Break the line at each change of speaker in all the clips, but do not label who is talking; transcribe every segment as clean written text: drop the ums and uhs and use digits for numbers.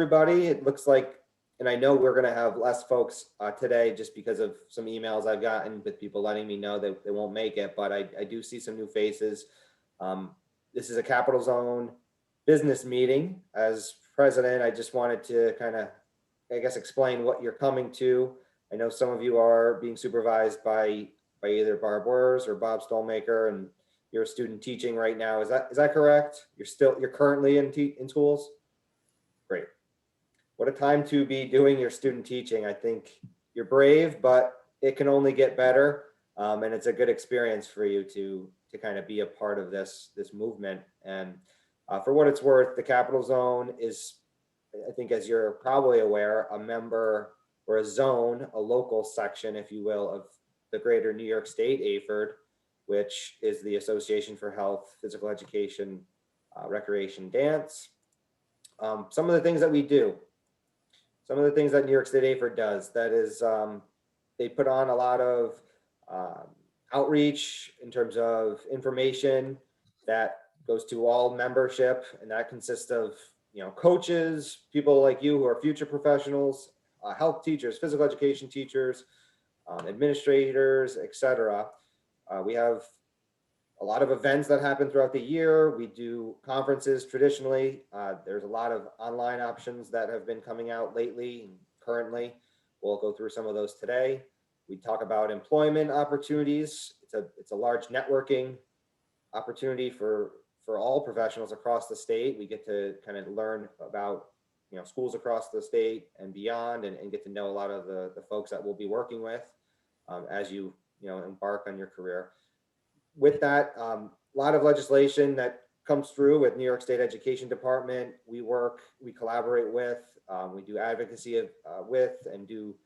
Everybody. It looks like, and I know we're going to have less folks today just because of some emails I've gotten with people letting me know that they won't make it, but I do see some new faces. This is a Capital Zone business meeting. As president, I just wanted to kind of, I guess, explain what you're coming to. I know some of you are being supervised by either Barb Wers or Bob Stolmaker, and you're a student teaching right now. Is that correct? You're currently in schools? Great. What a time to be doing your student teaching. I think you're brave, but it can only get better. And it's a good experience for you to kind of be a part of this movement. And for what it's worth, the Capital Zone is, I think, as you're probably aware, a member or a zone, a local section, if you will, of the greater New York State AFERD, which is the Association for Health, Physical Education, Recreation, Dance. Some of the things that we do, some of the things that New York State AFERD does, that is, they put on a lot of outreach in terms of information that goes to all membership, and that consists of, coaches, people like you who are future professionals, health teachers, physical education teachers, administrators, etc. We have a lot of events that happen throughout the year. We do conferences traditionally. There's a lot of online options that have been coming out lately and currently. We'll go through some of those today. We talk about employment opportunities. It's a large networking opportunity for all professionals across the state. We get to kind of learn about schools across the state and beyond, and get to know a lot of the folks that we'll be working with as you embark on your career. With that, a lot of legislation that comes through with New York State Education Department. We collaborate with, we do advocacy with, and do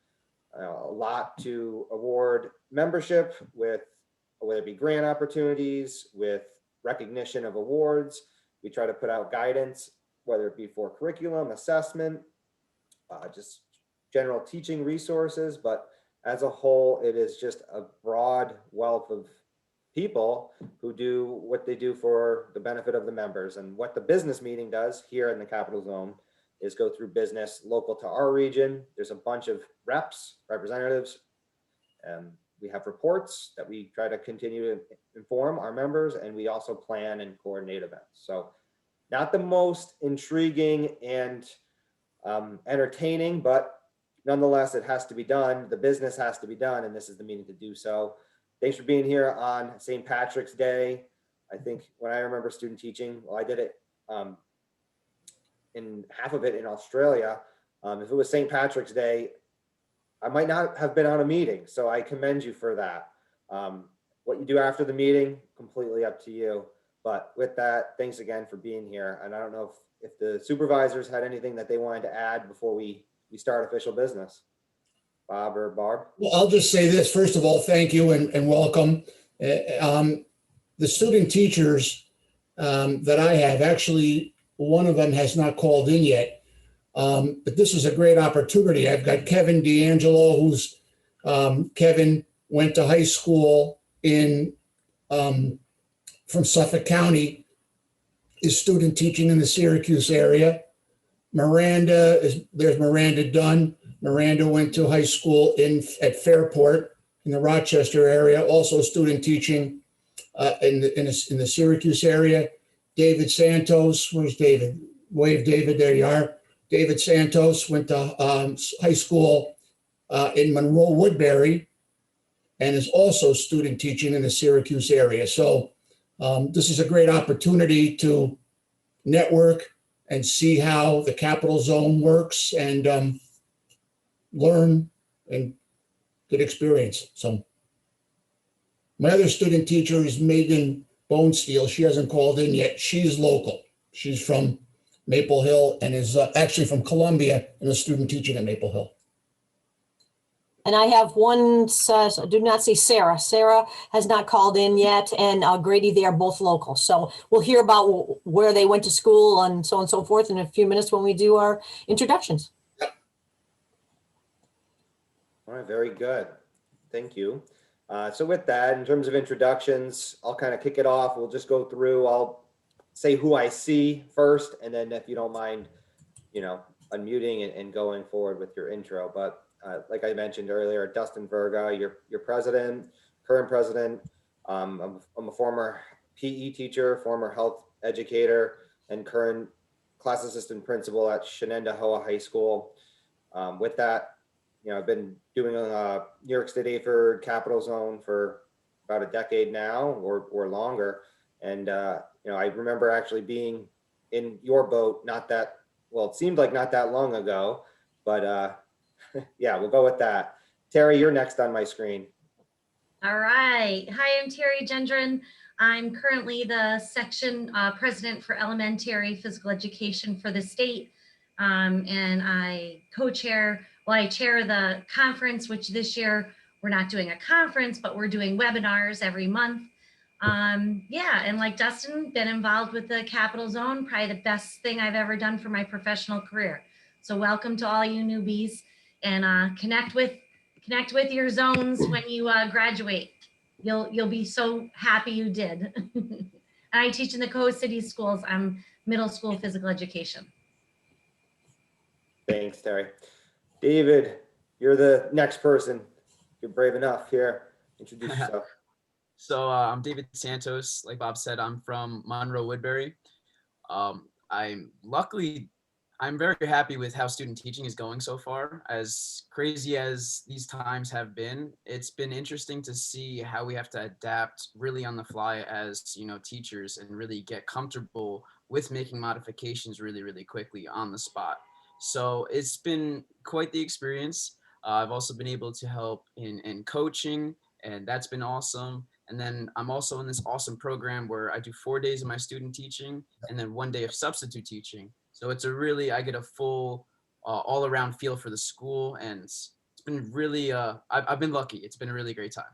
a lot to award membership with, whether it be grant opportunities, with recognition of awards. We try to put out guidance, whether it be for curriculum, assessment, just general teaching resources. But as a whole, it is just a broad wealth of people who do what they do for the benefit of the members. And what the business meeting does here in the Capital Zone is go through business local to our region. There's a bunch of representatives, and we have reports that we try to continue to inform our members, and we also plan and coordinate events. So not the most intriguing and entertaining, but nonetheless, it has to be done. The business has to be done, and this is the meeting to do so. Thanks for being here on St. Patrick's Day. I think when I remember student teaching, well, I did it in half of it in Australia. If it was St. Patrick's Day, I might not have been on a meeting. So I commend you for that. What you do after the meeting, completely up to you. But with that, thanks again for being here. And I don't know if the supervisors had anything that they wanted to add before we start official business. Bob or Barb?
Well, I'll just say this. First of all, thank you and welcome. The student teachers that I have, actually, one of them has not called in yet, but this is a great opportunity. I've got Kevin D'Angelo, who's, Kevin went to high school from Suffolk County, is student teaching in the Syracuse area. There's Miranda Dunn. Miranda went to high school at Fairport in the Rochester area, also student teaching in the Syracuse area. David Santos, where's David? Wave David, there you are. David Santos went to high school in Monroe Woodbury and is also student teaching in the Syracuse area. So this is a great opportunity to network and see how the Capital Zone works and learn and get experience. So my other student teacher is Megan Bonesteel. She hasn't called in yet. She's local. She's from Maple Hill and is actually from Columbia and is student teaching at Maple Hill.
And I have one, do not see Sarah. Sarah has not called in yet, and Grady, they are both local. So we'll hear about where they went to school and so on and so forth in a few minutes when we do our introductions.
All right, very good. Thank you. So with that, in terms of introductions, I'll kind of kick it off. We'll just go through, I'll say who I see first, and then if you don't mind, unmuting and going forward with your intro. But like I mentioned earlier, Dustin Verga, your president, current president. I'm a former PE teacher, former health educator, and current class assistant principal at Shenendehowa High School. With that, I've been doing New York State AFERD Capital Zone for about a decade now or longer. And, I remember actually being in your boat, it seemed like not that long ago, but yeah, we'll go with that. Terry, you're next on my screen.
All right. Hi, I'm Terry Gendron. I'm currently the section president for elementary physical education for the state. And I co-chair, I chair the conference, which this year we're not doing a conference, but we're doing webinars every month. And like Dustin, been involved with the Capital Zone, probably the best thing I've ever done for my professional career. So welcome to all you newbies, and connect with your zones when you graduate. You'll be so happy you did. And I teach in the Coast City schools. I'm middle school physical education.
Thanks, Terry. David, you're the next person. You're brave enough here. Introduce yourself.
So I'm David Santos. Like Bob said, I'm from Monroe Woodbury. I'm very happy with how student teaching is going so far. As crazy as these times have been, it's been interesting to see how we have to adapt really on the fly as teachers, and really get comfortable with making modifications really, really quickly on the spot. So it's been quite the experience. I've also been able to help in coaching, and that's been awesome. And then I'm also in this awesome program where I do 4 days of my student teaching and then 1 day of substitute teaching. So I get a full all around feel for the school, and it's been really, I've been lucky. It's been a really great time.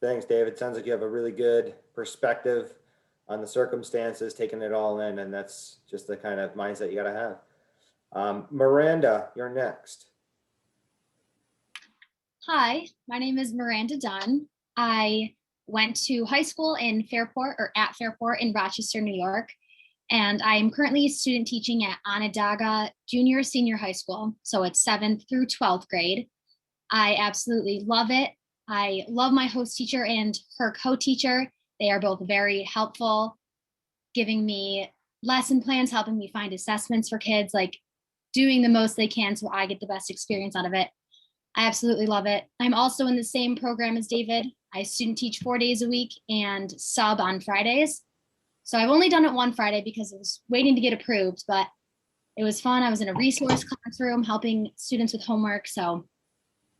Thanks, David. Sounds like you have a really good perspective on the circumstances, taking it all in, and that's just the kind of mindset you got to have. Miranda, you're next.
Hi, my name is Miranda Dunn. I went to high school in at Fairport in Rochester, New York, and I'm currently student teaching at Onondaga Junior Senior High School. So it's 7th through 12th grade. I absolutely love it. I love my host teacher and her co-teacher. They are both very helpful, giving me lesson plans, helping me find assessments for kids, like doing the most they can so I get the best experience out of it. I absolutely love it. I'm also in the same program as David. I student teach 4 days a week and sub on Fridays. So I've only done it one Friday because I was waiting to get approved, but it was fun. I was in a resource classroom helping students with homework. So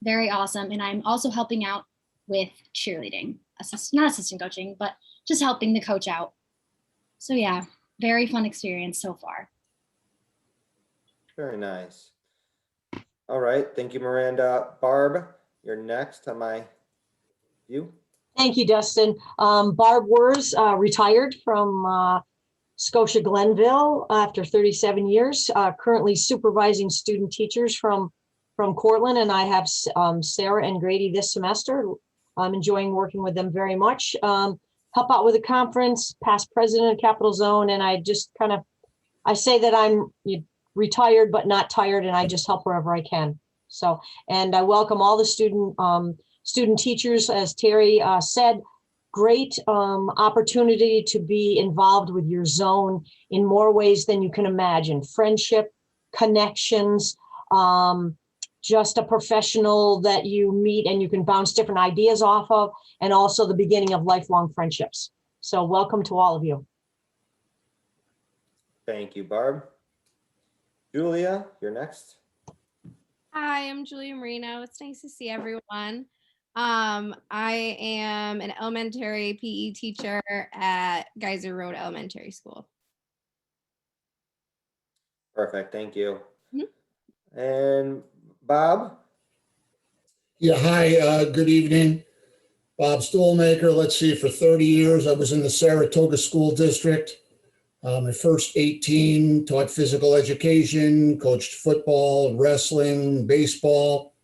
very awesome. And I'm also helping out with cheerleading, not assistant coaching, but just helping the coach out. So yeah, very fun experience so far.
Very nice. All right. Thank you, Miranda. Barb, you're next on my view.
Thank you, Dustin. Barb Wers retired from Scotia Glenville after 37 years, currently supervising student teachers from Cortland, and I have Sarah and Grady this semester. I'm enjoying working with them very much. Help out with the conference, past president of Capital Zone, and I just I say that I'm retired but not tired, and I just help wherever I can. So, and I welcome all the student teachers, as Terry said. Great opportunity to be involved with your zone in more ways than you can imagine. Friendship, connections, just a professional that you meet and you can bounce different ideas off of, and also the beginning of lifelong friendships. So welcome to all of you.
Thank you, Barb. Julia, you're next.
Hi, I'm Julia Marino. It's nice to see everyone. I am an elementary PE teacher at Geyser Road Elementary School.
Perfect. Thank you. Mm-hmm. And Bob?
Yeah, hi, good evening. Bob Stuhlmaker. Let's see, for 30 years, I was in the Saratoga School District. My first 18 taught physical education, coached football, wrestling, baseball.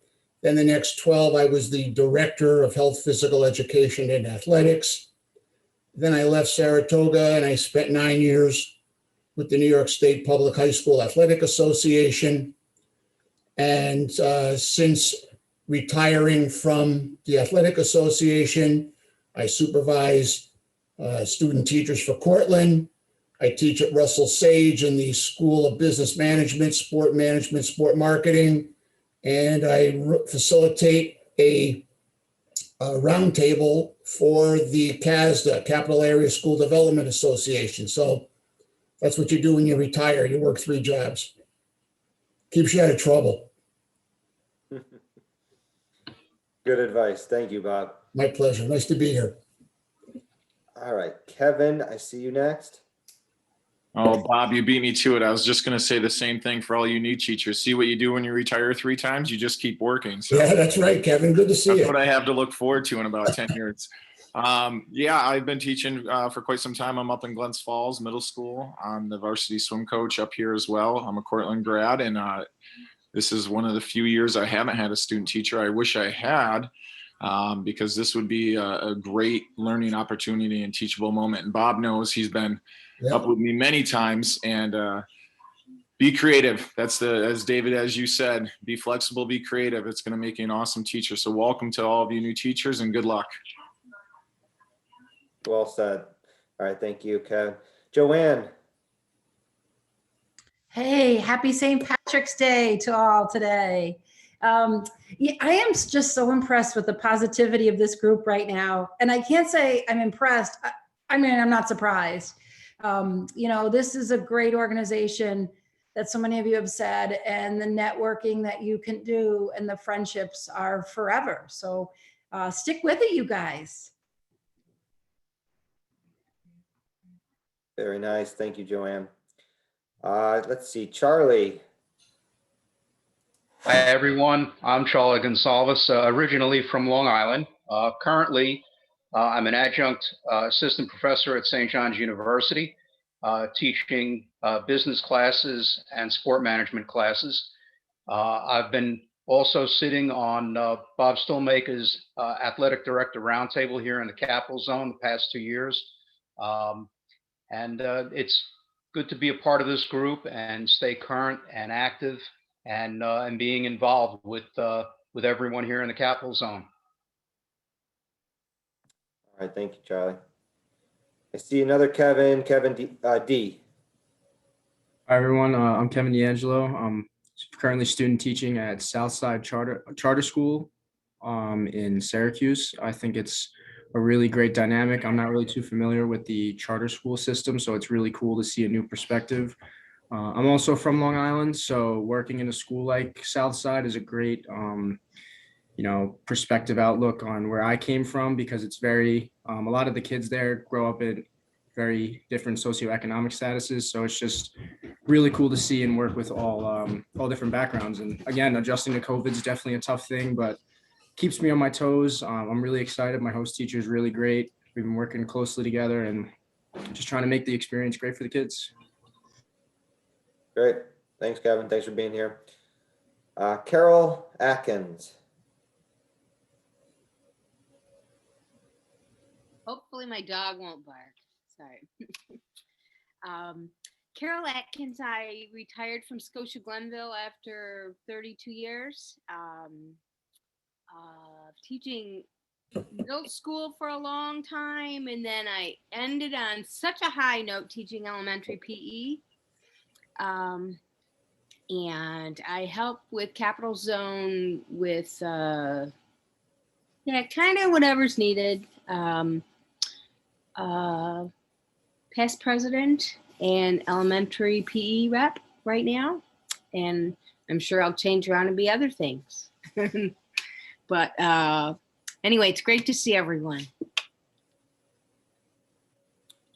Then the next 12, I was the director of health, physical education, and athletics. Then I left Saratoga and I spent 9 years with the New York State Public High School Athletic Association. And since retiring from the Athletic Association, I supervise student teachers for Cortland. I teach at Russell Sage in the School of Business Management, Sport Marketing, and I facilitate a roundtable for the CASDA, Capital Area School Development Association. So that's what you do when you retire. You work 3 jobs. Keeps you out of trouble.
Good advice. Thank you, Bob.
My pleasure. Nice to be here.
All right, Kevin, I see you next.
Oh, Bob, you beat me to it. I was just going to say the same thing for all you new teachers. See what you do when you retire 3 times? You just keep working. So
Yeah, that's right, Kevin. Good to see
that's
you.
what I have to look forward to in about 10 years. Yeah, I've been teaching for quite some time. I'm up in Glens Falls Middle School. I'm the varsity swim coach up here as well. I'm a Cortland grad, and this is one of the few years I haven't had a student teacher. I wish I had, because this would be a great learning opportunity and teachable moment. And Bob knows, he's been up with me many times. And be creative. As David, as you said, be flexible, be creative. It's going to make you an awesome teacher. So welcome to all of you new teachers, and good luck.
Well said. All right, thank you, Kev. Joanne.
Hey, happy St. Patrick's Day to all today. Yeah, I am just so impressed with the positivity of this group right now. And I can't say I'm impressed. I mean, I'm not surprised. This is a great organization that so many of you have said, and the networking that you can do and the friendships are forever. So stick with it, you guys.
Very nice. Thank you, Joanne. Let's see, Charlie.
Hi, everyone. I'm Charlie Gonsalves, originally from Long Island. Currently, I'm an adjunct assistant professor at St. John's University, teaching business classes and sport management classes. I've been also sitting on Bob Stillmaker's athletic director roundtable here in the Capital Zone the past 2 years. It's good to be a part of this group and stay current and active and being involved with everyone here in the Capital Zone.
All right, thank you, Charlie. I see another Kevin D.
Hi, everyone. I'm Kevin D'Angelo. I'm currently student teaching at Southside Charter School in Syracuse. I think it's a really great dynamic. I'm not really too familiar with the charter school system, so it's really cool to see a new perspective. I'm also from Long Island, so working in a school like Southside is a great, perspective outlook on where I came from, because it's very, a lot of the kids there grow up in very different socioeconomic statuses. So it's just really cool to see and work with all different backgrounds. And again, adjusting to COVID is definitely a tough thing, but keeps me on my toes. I'm really excited. My host teacher is really great. We've been working closely together and just trying to make the experience great for the kids.
Great. Thanks, Kevin. Thanks for being here. Carol Atkins.
Hopefully my dog won't bark. Sorry. Carol Atkins, I retired from Scotia Glenville after 32 years. Teaching middle school for a long time, and then I ended on such a high note teaching elementary PE. And I help with Capital Zone with kind of whatever's needed. Past president and elementary PE rep right now, and I'm sure I'll change around and be other things. But anyway, it's great to see everyone.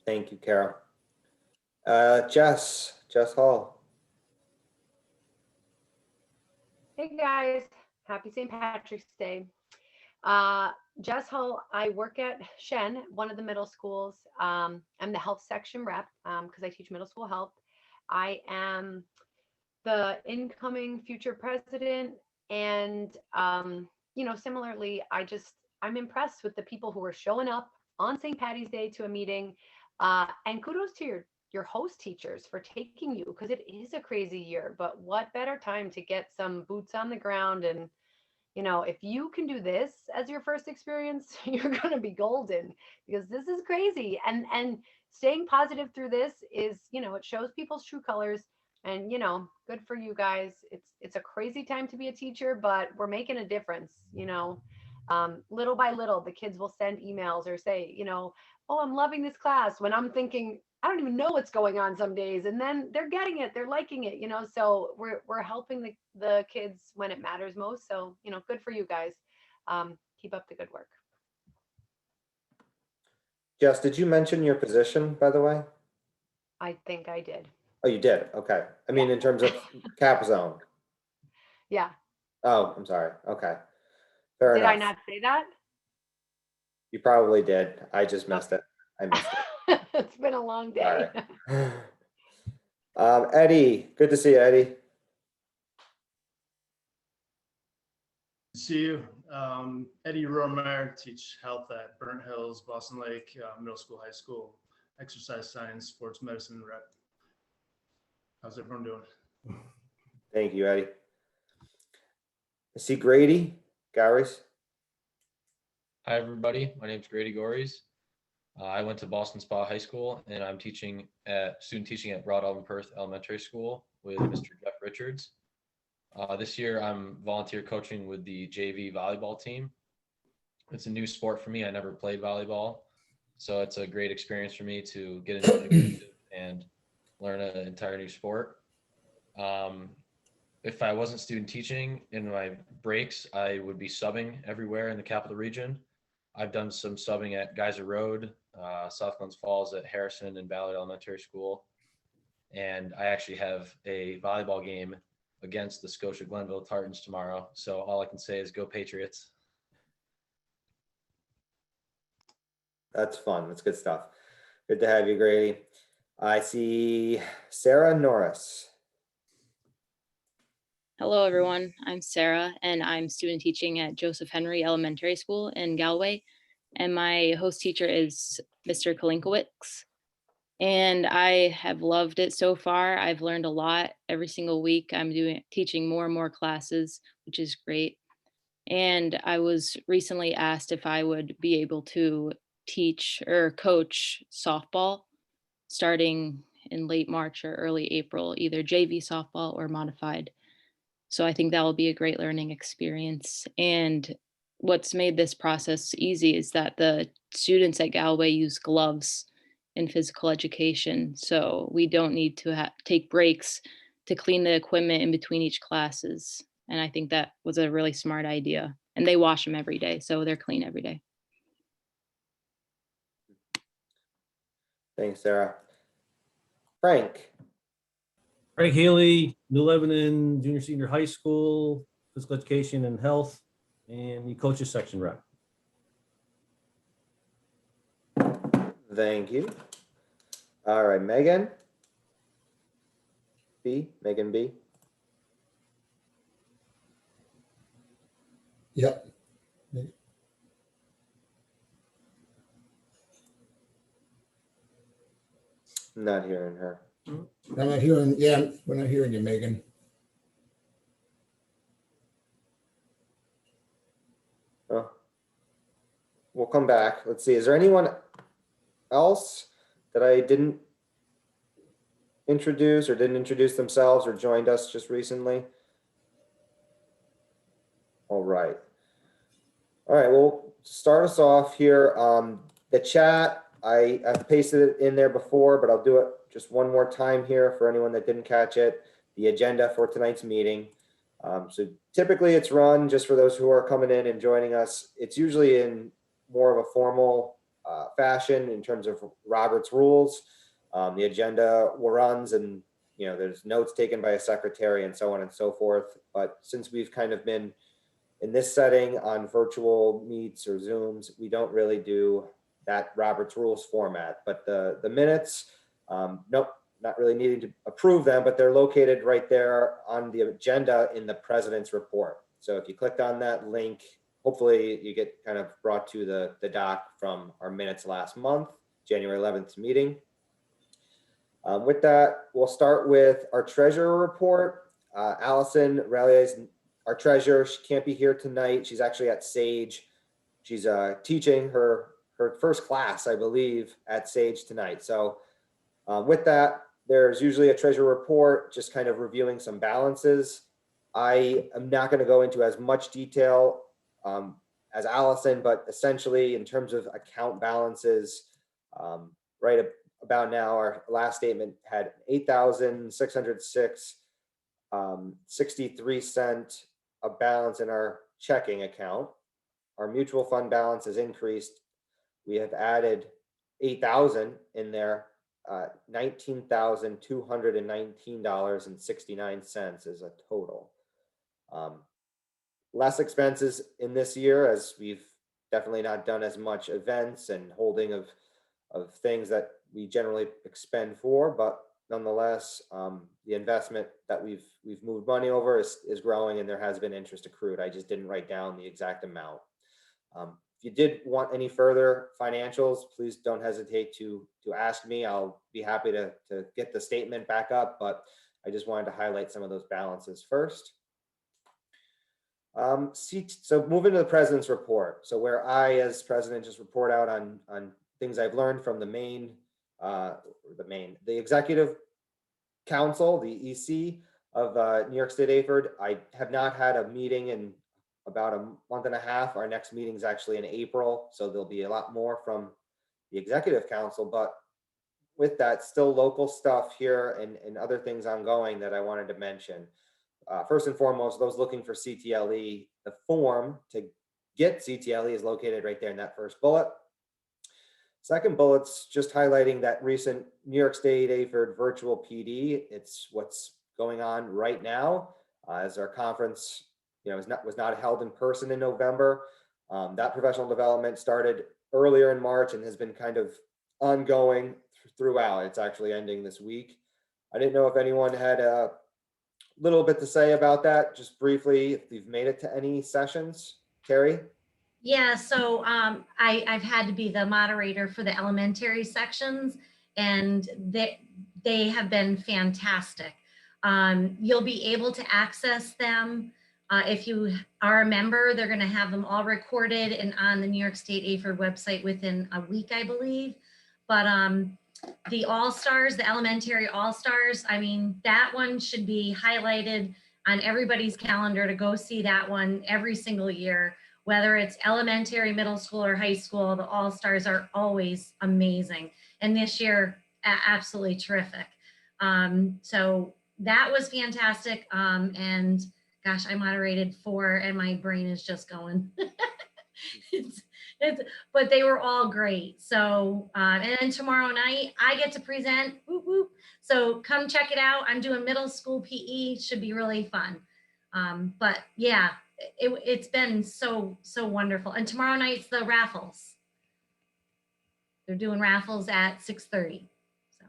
Thank you, Carol. Jess Hall.
Hey guys, happy St. Patrick's Day. Jess Hull, I work at Shen, one of the middle schools. I'm the health section rep because I teach middle school health. I am the incoming future president, and similarly, I'm impressed with the people who are showing up on St. Patty's Day to a meeting. And kudos to your your host teachers for taking you, because it is a crazy year, but what better time to get some boots on the ground. And if you can do this as your first experience, you're going to be golden, because this is crazy. And staying positive through this is, it shows people's true colors. And, good for you guys. It's a crazy time to be a teacher, but we're making a difference. Little by little, the kids will send emails or say, oh, I'm loving this class, when I'm thinking, I don't even know what's going on some days. And then they're getting it, they're liking it, so we're helping the kids when it matters most. So, good for you guys. Keep up the good work.
Jess, did you mention your position, by the way?
I think I did.
Oh, you did? Okay. I mean, in terms of cap zone.
Yeah.
Oh, I'm sorry. Okay. Fair
Did
enough.
I not say that?
You probably did. I just missed it. I missed it.
It's been a long day.
All right. Eddie, good to see you, Eddie.
See you. Eddie Romeyer, teach health at Burnt Hills, Boston Lake, middle school, high school, exercise science, sports medicine rep. How's everyone doing?
Thank you, Eddie. I see Grady Gowries.
Hi, everybody. My name is Grady Gories. I went to Boston Spa High School, and I'm student teaching at Broad Alvin Perth Elementary School with Mr. Jeff Richards. This year, I'm volunteer coaching with the JV volleyball team. It's a new sport for me. I never played volleyball, so it's a great experience for me to get into it and learn an entire new sport. If I wasn't student teaching, in my breaks, I would be subbing everywhere in the capital region. I've done some subbing at Geyser Road, South Glens Falls, at Harrison and Ballard Elementary School. And I actually have a volleyball game against the Scotia Glenville Tartans tomorrow. So all I can say is go Patriots.
That's fun. That's good stuff. Good to have you, Grady. I see Sarah Norris.
Hello, everyone. I'm Sarah, and I'm student teaching at Joseph Henry Elementary School in Galway. And my host teacher is Mr. Kalinkowicz. And I have loved it so far. I've learned a lot every single week. I'm teaching more and more classes, which is great. And I was recently asked if I would be able to teach or coach softball starting in late March or early April, either JV softball or modified. So I think that will be a great learning experience. And what's made this process easy is that the students at Galway use gloves in physical education. So we don't need to take breaks to clean the equipment in between each classes. And I think that was a really smart idea. And they wash them every day, so they're clean every day.
Thanks, Sarah. Frank.
Frank Healy, New Lebanon Junior Senior High School, Physical Education and Health, and the coaches section rep.
Thank you. All right, Megan B. Megan B.
Yep.
Not hearing her.
I'm not hearing, yeah, we're not hearing you, Megan.
Oh. We'll come back. Let's see. Is there anyone else that I didn't introduce or didn't introduce themselves or joined us just recently? All right. All right, well, start us off here. The chat, I've pasted it in there before, but I'll do it just one more time here for anyone that didn't catch it. The agenda for tonight's meeting. So typically it's run, just for those who are coming in and joining us, it's usually in more of a formal fashion in terms of Robert's rules. The agenda runs and, you know, there's notes taken by a secretary and so on and so forth. But since we've kind of been in this setting on virtual meets or Zooms, we don't really do that Robert's rules format. But the minutes, nope, not really needing to approve them, but they're located right there on the agenda in the president's report. So if you clicked on that link, hopefully you get kind of brought to the doc from our minutes last month, January 11th meeting. With that, we'll start with our treasurer report. Allison Rallier is our treasurer. She can't be here tonight. She's actually at Sage. She's teaching her first class, I believe, at Sage tonight. So with that, there's usually a treasurer report, just kind of reviewing some balances. I am not going to go into as much detail as Allison, but essentially in terms of account balances, right about now, our last statement had 8,606 63-cent a balance in our checking account. Our mutual fund balance has increased. We have added 8,000 in there. $19,219.69 is a total. Less expenses in this year, as we've definitely not done as much events and holding of things that we generally expend for, but nonetheless, the investment that we've moved money over is growing, and there has been interest accrued. I just didn't write down the exact amount. If you did want any further financials, please don't hesitate to ask me. I'll be happy to get the statement back up, but I just wanted to highlight some of those balances first. So moving to the president's report. So where I, as president, just report out on things I've learned from the executive council, the EC of New York State AFERD. I have not had a meeting in about a month and a half. Our next meeting is actually in April, so there'll be a lot more from the executive council, but with that, still local stuff here and other things ongoing that I wanted to mention. First and foremost, those looking for CTLE, the form to get CTLE is located right there in that first bullet. Second bullet's just highlighting that recent New York State AFERD virtual PD. It's what's going on right now as our conference was not held in person in November. That professional development started earlier in March and has been kind of ongoing throughout. It's actually ending this week. I didn't know if anyone had a little bit to say about that, just briefly, if you've made it to any sessions. Terry?
Yeah, so I've had to be the moderator for the elementary sections, and they have been fantastic. You'll be able to access them. If you are a member, they're going to have them all recorded and on the New York State AFERD website within a week, I believe. But the All-Stars, the elementary All-Stars, I mean, that one should be highlighted on everybody's calendar to go see that one every single year. Whether it's elementary, middle school, or high school, the All-Stars are always amazing. And this year, absolutely terrific. So that was fantastic. And gosh, I moderated 4 and my brain is just going. But they were all great. So, and then tomorrow night I get to present. Whoop, whoop. So come check it out. I'm doing middle school PE. Should be really fun. But yeah, it's been so wonderful. And tomorrow night's the raffles. They're doing raffles at 6:30. So.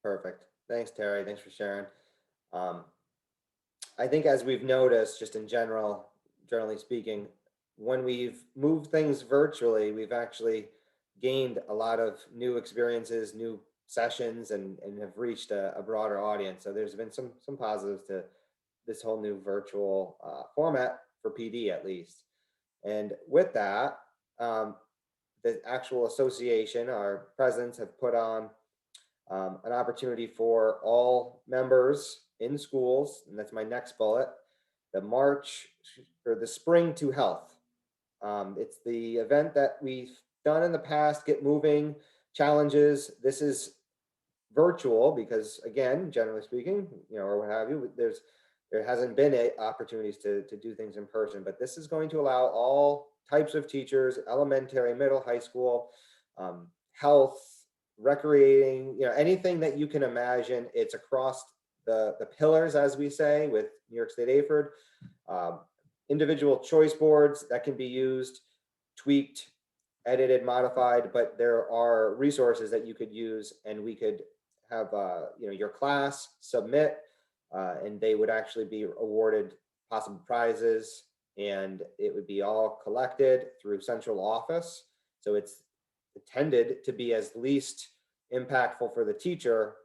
Perfect. Thanks, Terry. Thanks for sharing. I think as we've noticed, just in generally speaking, when we've moved things virtually, we've actually gained a lot of new experiences, new sessions, and have reached a broader audience. So there's been some positives to this whole new virtual format for PD, at least. And with that, the actual association, our presidents have put on an opportunity for all members in schools, and that's my next bullet, the March or the Spring to Health. It's the event that we've done in the past, Get Moving challenges. This is virtual because, again, generally speaking, or what have you, there hasn't been opportunities to do things in person, but this is going to allow all types of teachers, elementary, middle, high school, health, recreating, anything that you can imagine. It's across the pillars, as we say, with New York State AFERD, individual choice boards that can be used, tweaked, edited, modified, but there are resources that you could use, and we could have your class submit, and they would actually be awarded possible prizes, and it would be all collected through central office. So it's intended to be as least impactful for the teacher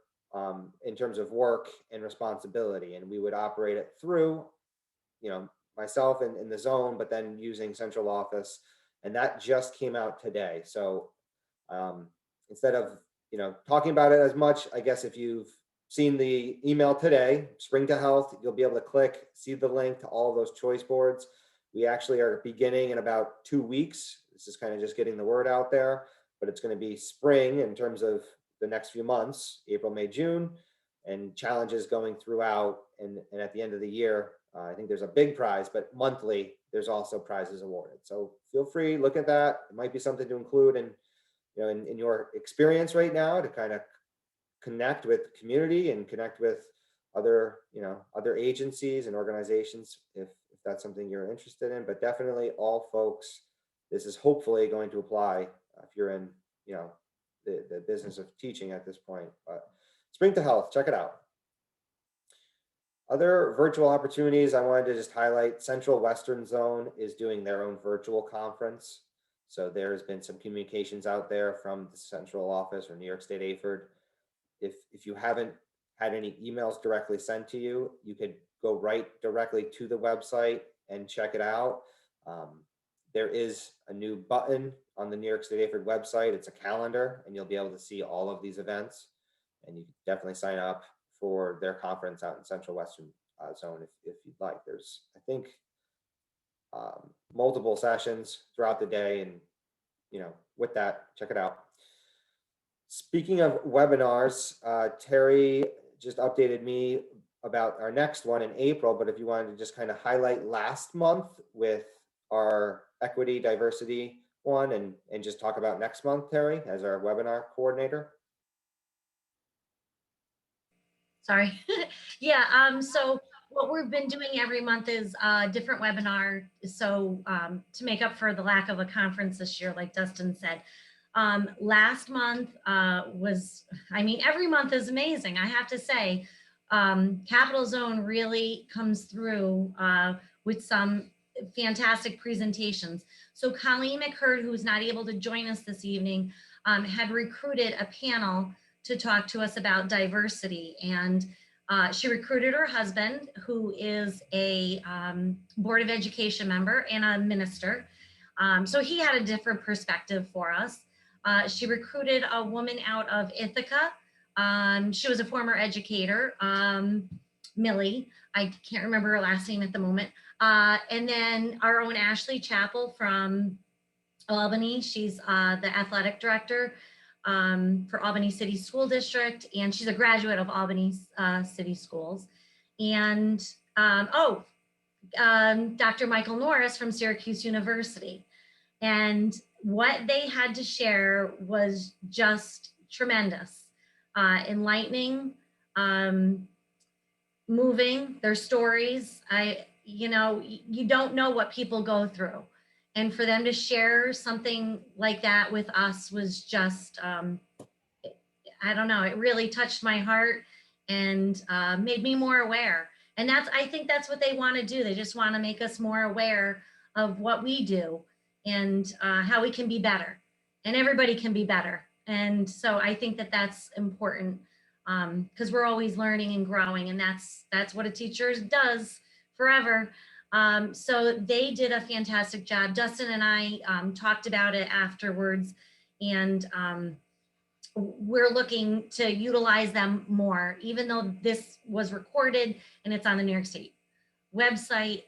in terms of work and responsibility. And we would operate it through, myself in the zone, but then using central office. And that just came out today. So instead of, talking about it as much, I guess if you've seen the email today, Spring to Health, you'll be able to click, see the link to all of those choice boards. We actually are beginning in about 2 weeks. This is kind of just getting the word out there, but it's going to be spring in terms of the next few months, April, May, June, and challenges going throughout. And at the end of the year, I think there's a big prize, but monthly, there's also prizes awarded. So feel free, look at that. It might be something to include in your experience right now to kind of connect with the community and connect with other agencies and organizations if that's something you're interested in. But definitely all folks, this is hopefully going to apply if you're in, the business of teaching at this point. But Spring to Health, check it out. Other virtual opportunities I wanted to just highlight. Central Western Zone is doing their own virtual conference. So there's been some communications out there from the central office or New York State AFERD. If you haven't had any emails directly sent to you, you could go right directly to the website and check it out. There is a new button on the New York State AFERD website. It's a calendar, and you'll be able to see all of these events. And you can definitely sign up for their conference out in Central Western Zone if you'd like. There's, I think, multiple sessions throughout the day, and with that, check it out. Speaking of webinars, Terry just updated me about our next one in April, but if you wanted to just kind of highlight last month with our equity diversity one and just talk about next month, Terry, as our webinar coordinator.
Sorry. Yeah, so what we've been doing every month is a different webinar. So to make up for the lack of a conference this year, like Dustin said, last month every month is amazing. I have to say, Capital Zone really comes through with some fantastic presentations. So Colleen McHurd, who's not able to join us this evening, had recruited a panel to talk to us about diversity. And she recruited her husband, who is a Board of Education member and a minister. So he had a different perspective for us. She recruited a woman out of Ithaca. She was a former educator, Millie. I can't remember her last name at the moment. And then our own Ashley Chappell from Albany. She's the athletic director for Albany City School District, and she's a graduate of Albany City Schools. And Dr. Michael Norris from Syracuse University. And what they had to share was just tremendous, enlightening, moving, their stories. You don't know what people go through. And for them to share something like that with us was just, I don't know, it really touched my heart and made me more aware. And I think that's what they want to do. They just want to make us more aware of what we do and how we can be better. And everybody can be better. And so I think that that's important because we're always learning and growing, and that's what a teacher does forever. So they did a fantastic job. Dustin and I talked about it afterwards, and we're looking to utilize them more, even though this was recorded and it's on the New York State website.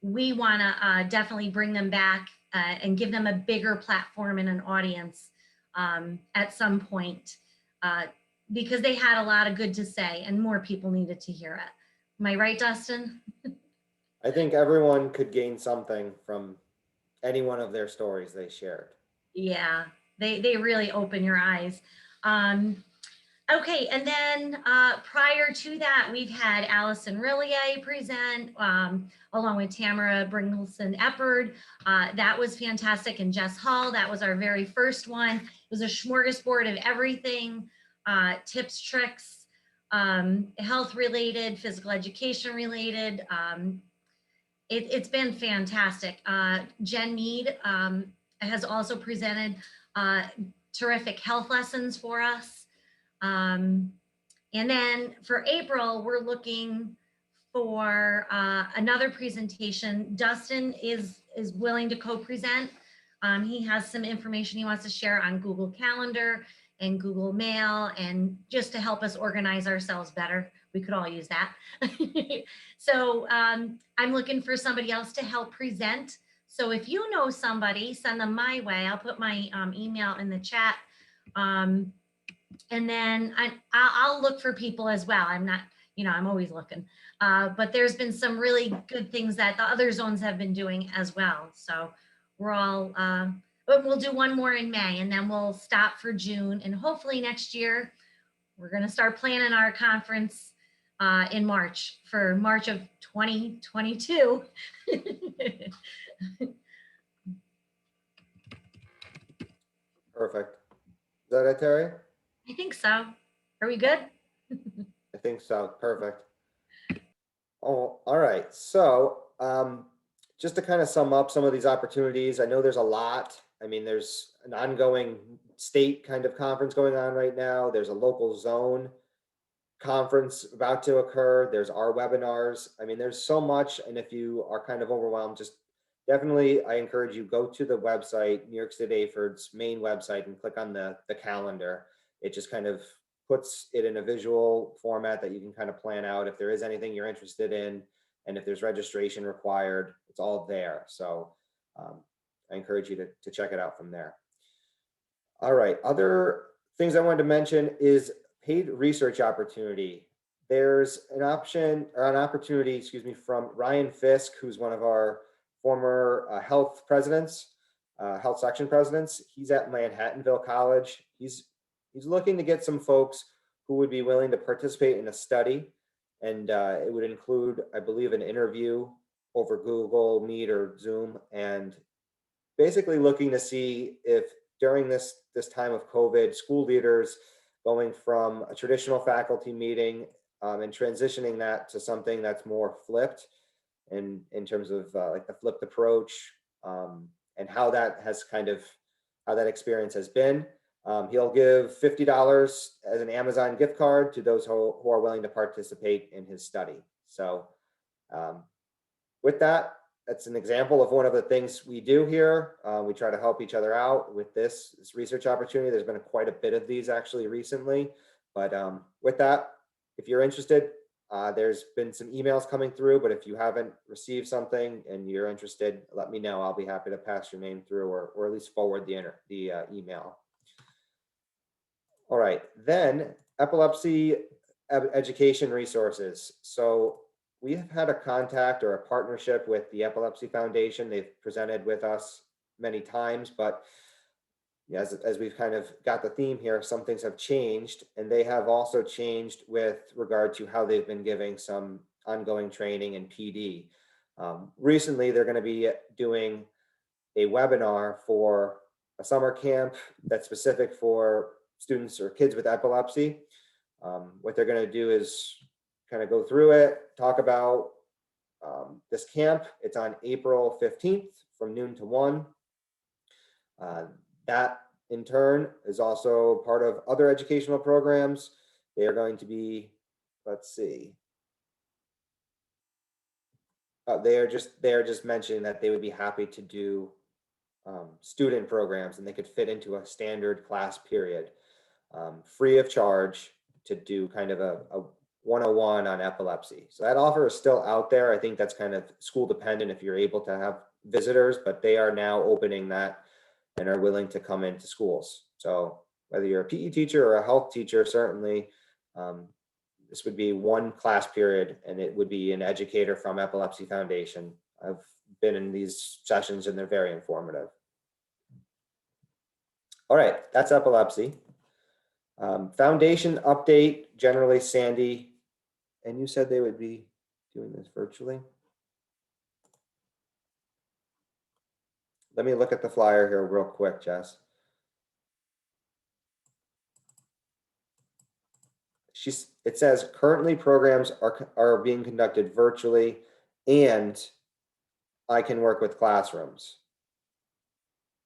We want to definitely bring them back and give them a bigger platform and an audience at some point because they had a lot of good to say and more people needed to hear it. Am I right, Dustin?
I think everyone could gain something from any one of their stories they shared.
Yeah, they really open your eyes. Okay, and then prior to that, we've had Allison Rillier present along with Tamara Bringleson-Eppard. That was fantastic. And Jess Hall, that was our very first one. It was a smorgasbord of everything, tips, tricks, health related, physical education related. It's been fantastic. Jen Mead has also presented. terrific health lessons for us. And then for April, we're looking for another presentation. Dustin is willing to co-present. He has some information he wants to share on Google Calendar and Google Mail, and just to help us organize ourselves better. We could all use that. So I'm looking for somebody else to help present. So if you know somebody, send them my way. I'll put my email in the chat. And then I'll look for people as well. I'm not, I'm always looking. But there's been some really good things that the other zones have been doing as well. So we're all, but we'll do one more in May, and then we'll stop for June. And hopefully next year, we're going to start planning our conference in March, for March of 2022.
Perfect. Is that it, Terry?
I think so. Are we good?
I think so. Perfect. Oh, all right. So just to kind of sum up some of these opportunities, I know there's a lot. I mean, there's an ongoing state kind of conference going on right now. There's a local zone conference about to occur. There's our webinars. I mean, there's so much. And if you are kind of overwhelmed, just definitely, I encourage you, go to the website, New York State AFERD's main website, and click on the calendar. It just kind of puts it in a visual format that you can kind of plan out if there is anything you're interested in, and if there's registration required, it's all there. So I encourage you to check it out from there. All right, other things I wanted to mention is paid research opportunity. There's an opportunity, excuse me, from Ryan Fisk, who's one of our former health presidents, health section presidents. He's at Manhattanville College. He's looking to get some folks who would be willing to participate in a study, and it would include, I believe, an interview over Google Meet or Zoom, and basically looking to see if during this time of COVID, school leaders going from a traditional faculty meeting and transitioning that to something that's more flipped, in terms of like the flipped approach, and how that experience has been. He'll give $50 as an Amazon gift card to those who are willing to participate in his study. So with that, that's an example of one of the things we do here. We try to help each other out with this research opportunity. There's been quite a bit of these actually recently, but with that, if you're interested, there's been some emails coming through, but if you haven't received something and you're interested, let me know. I'll be happy to pass your name through, or at least forward the email. All right, then epilepsy education resources. So we have had a contact or a partnership with the Epilepsy Foundation. They've presented with us many times, but as we've kind of got the theme here, some things have changed, and they have also changed with regard to how they've been giving some ongoing training in PD. Recently, they're going to be doing a webinar for a summer camp that's specific for students or kids with epilepsy. What they're going to do is kind of go through it, talk about this camp. It's on April 15th from noon to 1. That in turn is also part of other educational programs. They are going to be, let's see. They are just mentioning that they would be happy to do student programs, and they could fit into a standard class period, free of charge, to do kind of a 101 on epilepsy. So that offer is still out there. I think that's kind of school dependent if you're able to have visitors, but they are now opening that and are willing to come into schools. So whether you're a PE teacher or a health teacher, certainly this would be one class period, and it would be an educator from Epilepsy Foundation. I've been in these sessions and they're very informative. All right, that's epilepsy. Foundation update, generally Sandy, and you said they would be doing this virtually. Let me look at the flyer here real quick, Jess. It says currently programs are being conducted virtually, and I can work with classrooms.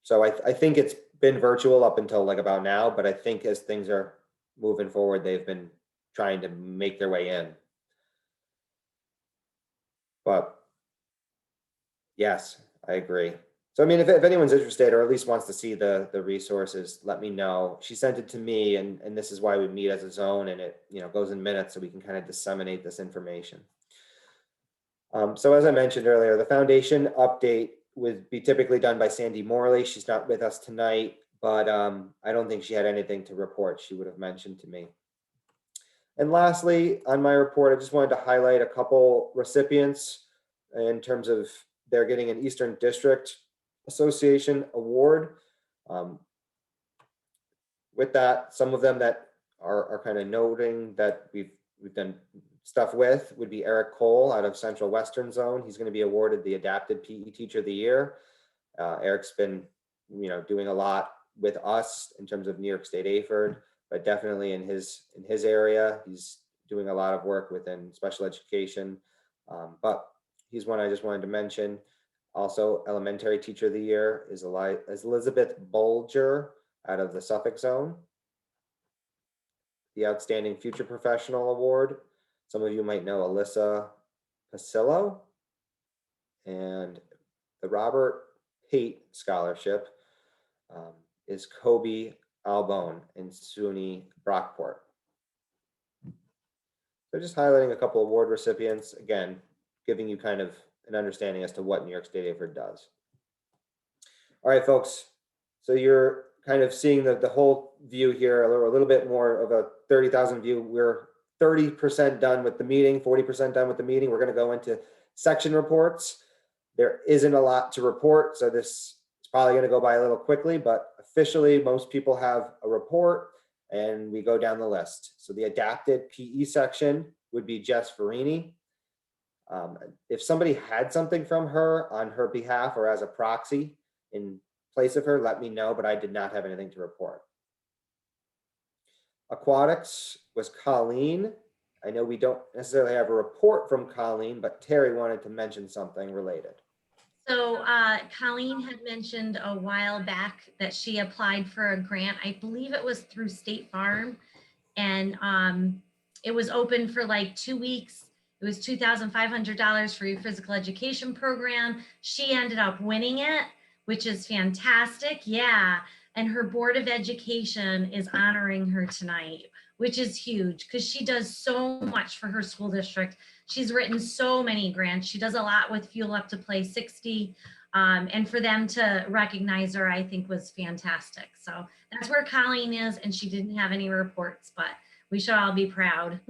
So I think it's been virtual up until like about now, but I think as things are moving forward, they've been trying to make their way in. But yes, I agree. So, I mean, if anyone's interested or at least wants to see the resources, let me know. She sent it to me, and this is why we meet as a zone, and it, you know, goes in minutes so we can kind of disseminate this information. So as I mentioned earlier, the foundation update would be typically done by Sandy Morley. She's not with us tonight, but I don't think she had anything to report. She would have mentioned to me. And lastly, on my report, I just wanted to highlight a couple recipients in terms of they're getting an Eastern District Association award. With that, some of them that are kind of noting that we've done stuff with would be Eric Cole out of Central Western Zone. He's going to be awarded the Adapted PE Teacher of the Year. Eric's been, you know, doing a lot with us in terms of New York State AFERD, but definitely in his area, he's doing a lot of work within special education. But he's one I just wanted to mention. Also, Elementary Teacher of the Year is Elizabeth Bolger out of the Suffolk Zone. The Outstanding Future Professional Award, some of you might know Alyssa Pasillo. And the Robert Pate Scholarship is Kobe Albone in SUNY Brockport. So just highlighting a couple award recipients, again, giving you kind of an understanding as to what New York State AFERD does. All right, folks, so you're kind of seeing the whole view here, a little bit more of a 30,000 view. We're 30% done with the meeting, 40% done with the meeting. We're going to go into section reports. There isn't a lot to report, so this is probably going to go by a little quickly, but officially most people have a report and we go down the list. So the Adapted PE section would be Jess Farini. If somebody had something from her on her behalf or as a proxy in place of her, let me know, but I did not have anything to report. Aquatics was Colleen. I know we don't necessarily have a report from Colleen, but Terry wanted to mention something related.
So Colleen had mentioned a while back that she applied for a grant. I believe it was through State Farm, and it was open for like 2 weeks. It was $2,500 for your physical education program. She ended up winning it, which is fantastic. Yeah. And her Board of Education is honoring her tonight, which is huge because she does so much for her school district. She's written so many grants. She does a lot with Fuel Up to Play 60. And for them to recognize her, I think was fantastic. So that's where Colleen is, and she didn't have any reports, but we should all be proud.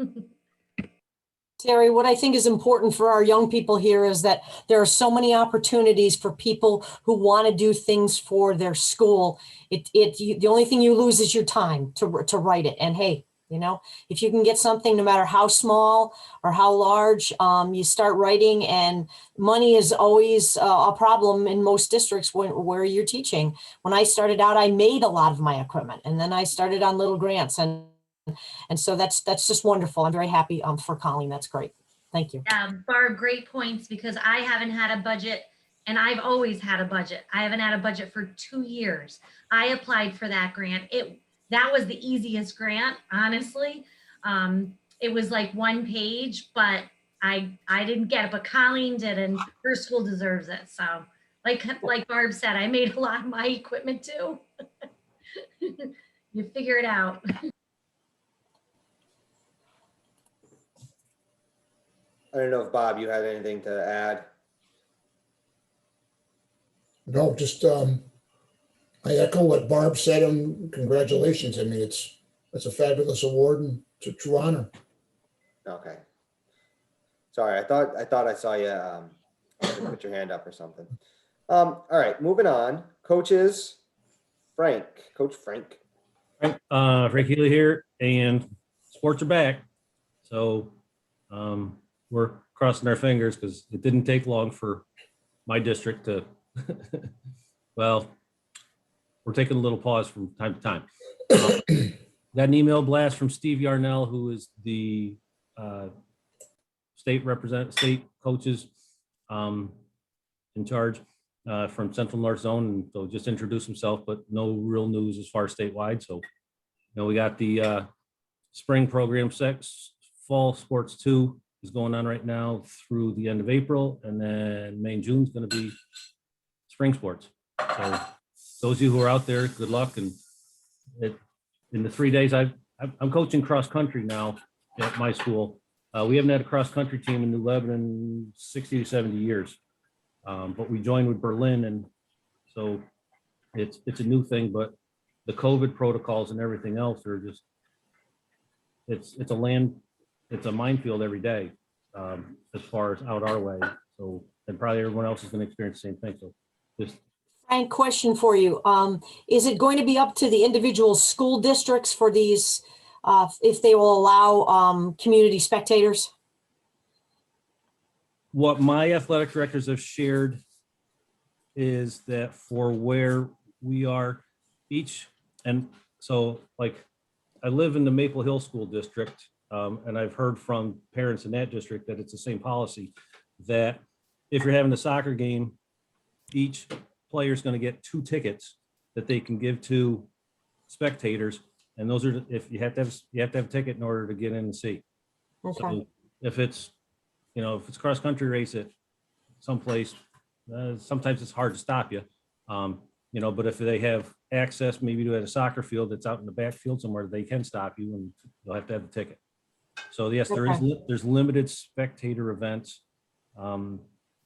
Terry, what I think is important for our young people here is that there are so many opportunities for people who want to do things for their school. The only thing you lose is your time to write it. And hey, you know, if you can get something, no matter how small or how large, you start writing, and money is always a problem in most districts where you're teaching. When I started out, I made a lot of my equipment, and then I started on little grants, and so that's just wonderful. I'm very happy for Colleen. That's great. Thank you.
Barb, great points, because I haven't had a budget, and I've always had a budget. I haven't had a budget for 2 years. I applied for that grant. That was the easiest grant, honestly. It was like 1 page, but I didn't get it, but Colleen did, and her school deserves it. So like Barb said, I made a lot of my equipment too. You figure it out.
I don't know if Bob, you had anything to add.
No, just I echo what Barb said, and congratulations. I mean, it's a fabulous award and it's a true honor.
Okay. Sorry, I thought I saw you put your hand up or something. All right, moving on. Coaches, Coach Frank.
Frank Healy here, and sports are back. So we're crossing our fingers because it didn't take long for my district to, well, we're taking a little pause from time to time. Got an email blast from Steve Yarnell, who is the state coaches in charge. from Central North Zone, and so just introduce himself, but no real news as far as statewide. So, we got the spring program 6, fall sports 2 is going on right now through the end of April, and then May and June is going to be spring sports. So those of you who are out there, good luck. And in the 3 days I'm coaching cross country now at my school. We haven't had a cross country team in New Lebanon 60 to 70 years. But we joined with Berlin, and so it's a new thing, but the COVID protocols and everything else are just, it's a minefield every day, as far as out our way. So, and probably everyone else is going to experience the same thing. So just.
Frank, question for you. Is it going to be up to the individual school districts for these, if they will allow community spectators?
What my athletic directors have shared is that for where we are each, and so like I live in the Maple Hill School District, and I've heard from parents in that district that it's the same policy, that if you're having a soccer game, each player is going to get 2 tickets that they can give to spectators, and those are, if you have to have a ticket in order to get in and see.
Okay.
So if it's if it's cross country race at someplace, sometimes it's hard to stop you. But if they have access maybe to a soccer field that's out in the backfield somewhere, they can stop you, and you'll have to have a ticket. So yes, there's limited spectator events. I'm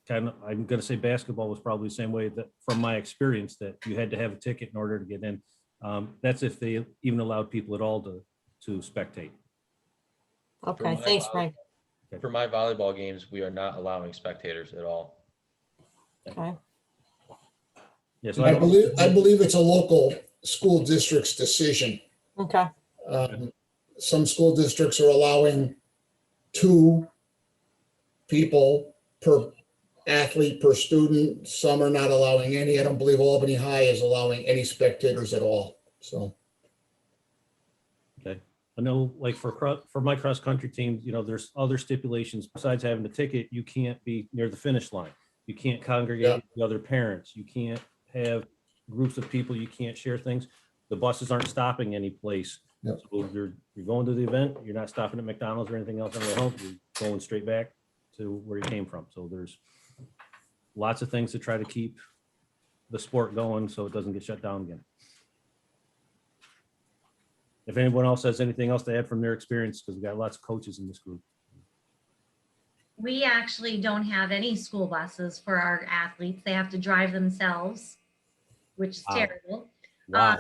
going to say basketball was probably the same way, that from my experience, that you had to have a ticket in order to get in. That's if they even allowed people at all to spectate.
Okay, thanks, Frank.
For my volleyball games, we are not allowing spectators at all.
Okay.
Yes,
I believe it's a local school district's decision.
Okay.
Some school districts are allowing 2 people per athlete per student. Some are not allowing any. I don't believe Albany High is allowing any spectators at all. So.
Okay. I know, like for my cross country team, there's other stipulations besides having the ticket. You can't be near the finish line. You can't congregate with other parents. You can't have groups of people. You can't share things. The buses aren't stopping any place.
Yep.
So you're going to the event. You're not stopping at McDonald's or anything else on the way home. You're going straight back to where you came from. So there's lots of things to try to keep the sport going so it doesn't get shut down again. If anyone else has anything else to add from their experience, because we got lots of coaches in this group.
We actually don't have any school buses for our athletes. They have to drive themselves, which is terrible.
Wow.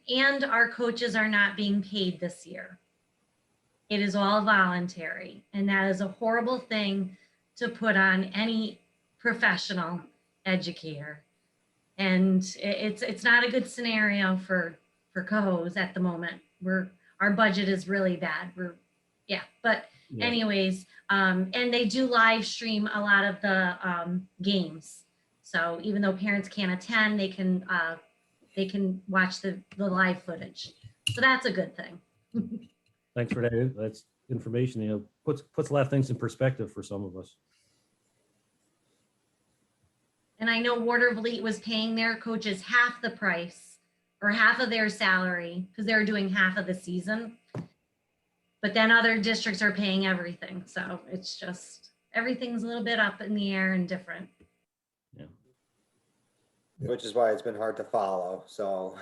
And our coaches are not being paid this year. It is all voluntary, and that is a horrible thing to put on any professional educator. And it's not a good scenario for cohos at the moment. Our budget is really bad. Anyways, and they do live stream a lot of the games. So even though parents can't attend, they can watch the live footage. So that's a good thing.
Thanks for that. That's information, puts a lot of things in perspective for some of us.
And I know Watervliet was paying their coaches half the price or half of their salary because they were doing half of the season. But then other districts are paying everything. So it's just, everything's a little bit up in the air and different.
Yeah.
Which is why it's been hard to follow. So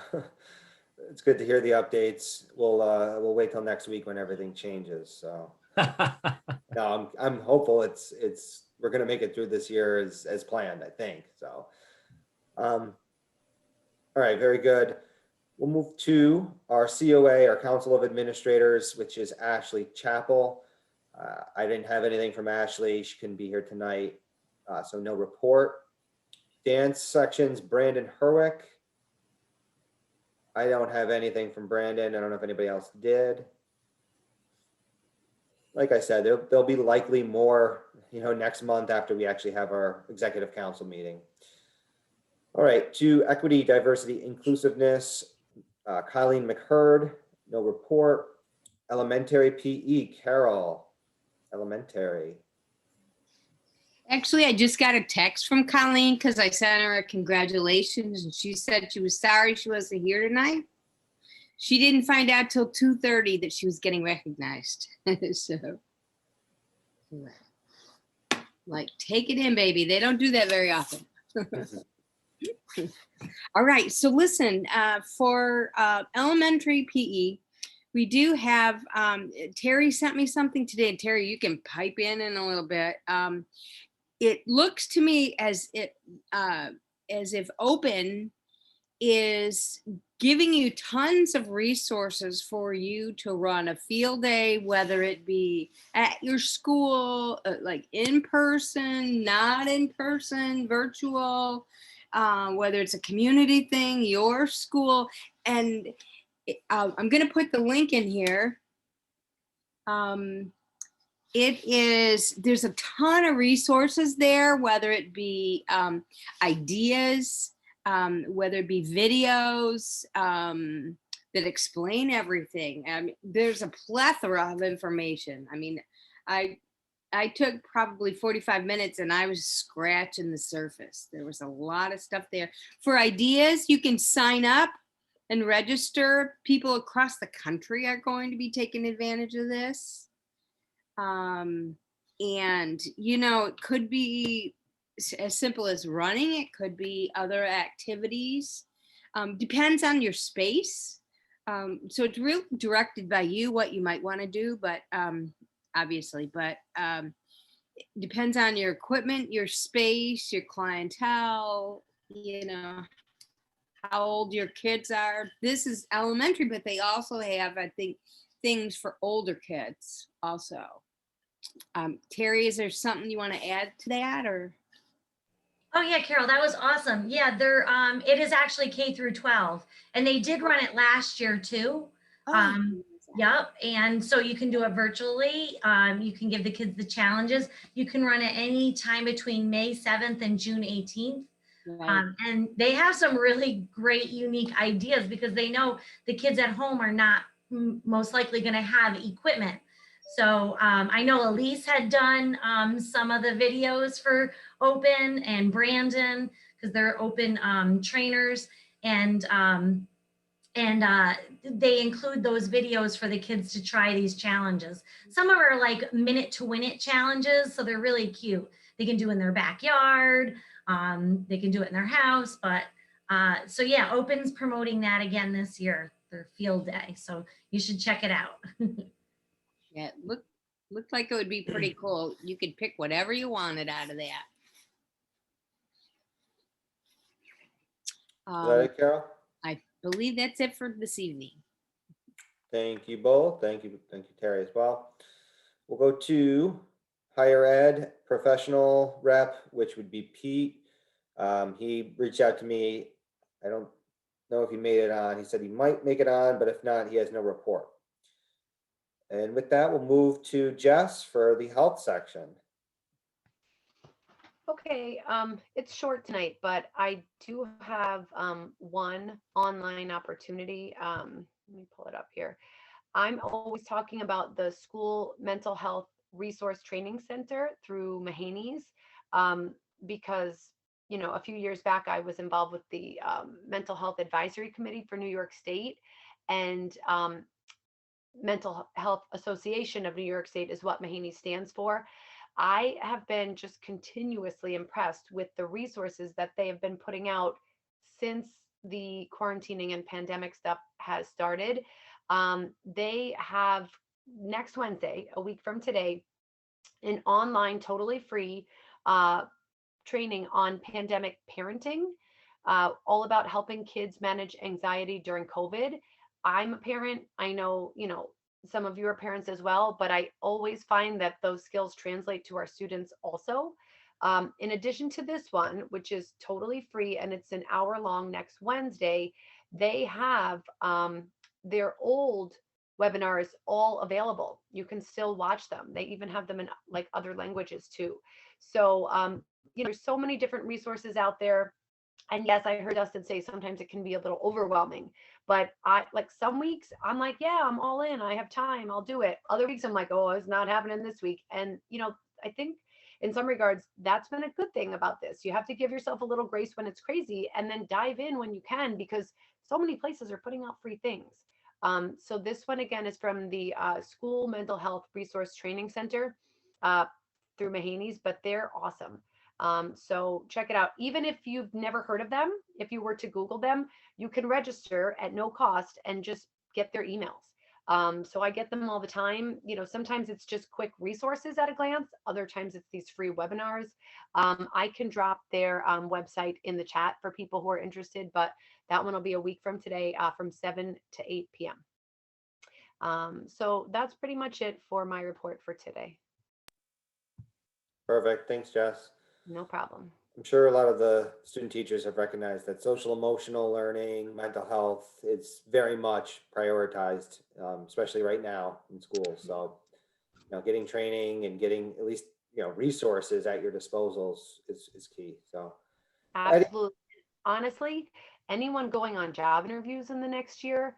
it's good to hear the updates. We'll wait till next week when everything changes. So no, I'm hopeful we're going to make it through this year as planned, I think. So, all right, very good. We'll move to our COA, our Council of Administrators, which is Ashley Chappell. I didn't have anything from Ashley. She couldn't be here tonight, so no report. Dance sections, Brandon Herwick. I don't have anything from Brandon. I don't know if anybody else did. Like I said, there'll be likely more, next month after we actually have our executive council meeting. All right, to Equity, Diversity, Inclusiveness, Colleen McHurd, no report. Elementary PE, Carol, Elementary.
Actually, I just got a text from Colleen because I sent her a congratulations and she said she was sorry she wasn't here tonight. She didn't find out till 2:30 that she was getting recognized. So, like, take it in, baby. They don't do that very often. All right, so listen, for elementary PE, we do have, Terry sent me something today. Terry, you can pipe in a little bit. It looks to me as if Open is giving you tons of resources for you to run a field day, whether it be at your school, like in person, not in person, virtual, whether it's a community thing, your school. And I'm going to put the link in here. There's a ton of resources there, whether it be ideas, whether it be videos that explain everything. There's a plethora of information. I mean, I took probably 45 minutes and I was scratching the surface. There was a lot of stuff there. For ideas, you can sign up and register. People across the country are going to be taking advantage of this. And, you know, it could be as simple as running. It could be other activities. Depends on your space. So it's really directed by you, what you might want to do, but obviously, but it depends on your equipment, your space, your clientele, you know, how old your kids are. This is elementary, but they also have, I think, things for older kids also. Terry, is there something you want to add to that, or?
Oh yeah, Carol, that was awesome. Yeah, it is actually K through 12, and they did run it last year too. Yep, and so you can do it virtually. You can give the kids the challenges. You can run it any time between May 7th and June 18th.
Right.
And they have some really great, unique ideas because they know the kids at home are not most likely going to have equipment. So I know Elise had done some of the videos for Open, and Brandon, because they're Open trainers, and they include those videos for the kids to try these challenges. Some of them are like minute to win it challenges, so they're really cute. They can do in their backyard, they can do it in their house, but so yeah, Open's promoting that again this year, their field day, so you should check it out.
Yeah, looked like it would be pretty cool. You could pick whatever you wanted out of that.
Is that it, Carol?
I believe that's it for this evening.
Thank you both. Thank you, Terry, as well. We'll go to higher ed professional rep, which would be Pete. He reached out to me. I don't know if he made it on. He said he might make it on, but if not, he has no report. And with that, we'll move to Jess for the health section.
Okay, it's short tonight, but I do have one online opportunity. Let me pull it up here. I'm always talking about the school mental health resource training center through Mahaney's, because, you know, a few years back, I was involved with the mental health advisory committee for New York State, and Mental Health Association of New York State is what Mahaney stands for. I have been just continuously impressed with the resources that they have been putting out since the quarantining and pandemic stuff has started. They have next Wednesday, a week from today, an online, totally free training on pandemic parenting, all about helping kids manage anxiety during COVID. I'm a parent. I know, you know, some of you are parents as well, but I always find that those skills translate to our students also. In addition to this one, which is totally free and it's an hour long next Wednesday, they have their old webinars all available. You can still watch them. They even have them in like other languages too. So, you know, there's so many different resources out there. And yes, I heard Dustin say sometimes it can be a little overwhelming, but I like some weeks I'm like, yeah, I'm all in. I have time. I'll do it. Other weeks I'm like, oh, it's not happening this week. And, you know, I think in some regards, that's been a good thing about this. You have to give yourself a little grace when it's crazy and then dive in when you can, because so many places are putting out free things. So this one again is from the School Mental Health Resource Training Center through Mahaney's, but they're awesome. So check it out. Even if you've never heard of them, if you were to Google them, you can register at no cost and just get their emails. So I get them all the time. You know, sometimes it's just quick resources at a glance. Other times it's these free webinars. I can drop their website in the chat for people who are interested, but that one will be a week from today from 7 to 8 p.m. So that's pretty much it for my report for today.
Perfect. Thanks, Jess.
No problem.
I'm sure a lot of the student teachers have recognized that social emotional learning, mental health, it's very much prioritized, especially right now in schools. So, you know, getting training and getting at least, you know, resources at your disposals is key. So,
absolutely. Honestly, anyone going on job interviews in the next year,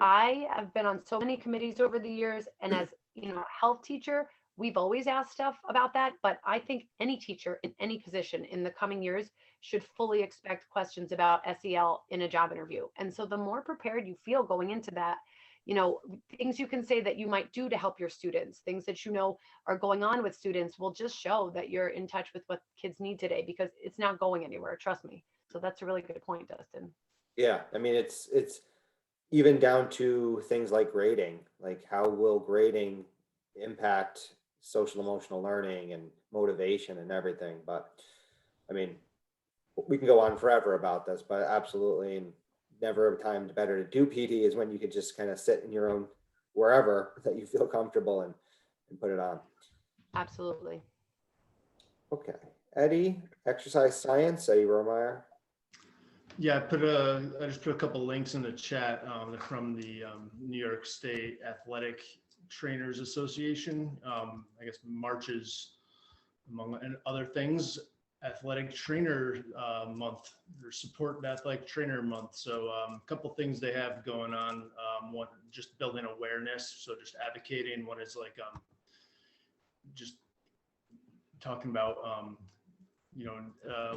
I have been on so many committees over the years, and as you know, health teacher, we've always asked stuff about that, but I think any teacher in any position in the coming years should fully expect questions about SEL in a job interview. And so the more prepared you feel going into that, you know, things you can say that you might do to help your students, things that you know are going on with students will just show that you're in touch with what kids need today, because it's not going anywhere, trust me. So that's a really good point, Dustin.
yeah, I mean, it's even down to things like grading, like how will grading impact social emotional learning and motivation and everything. But I mean, we can go on forever about this, but absolutely, and never a time better to do PD is when you could just kind of sit in your own wherever that you feel comfortable and put it on.
Absolutely.
Okay, Eddie, exercise science, Eddie Romeyer.
Yeah, I just put a couple links in the chat from the New York State Athletic Trainers Association. I guess March's, among other things, Athletic Trainer Month, or Support Athletic Trainer Month. So a couple things they have going on. One, just building awareness, so just advocating. One is like just talking about you know,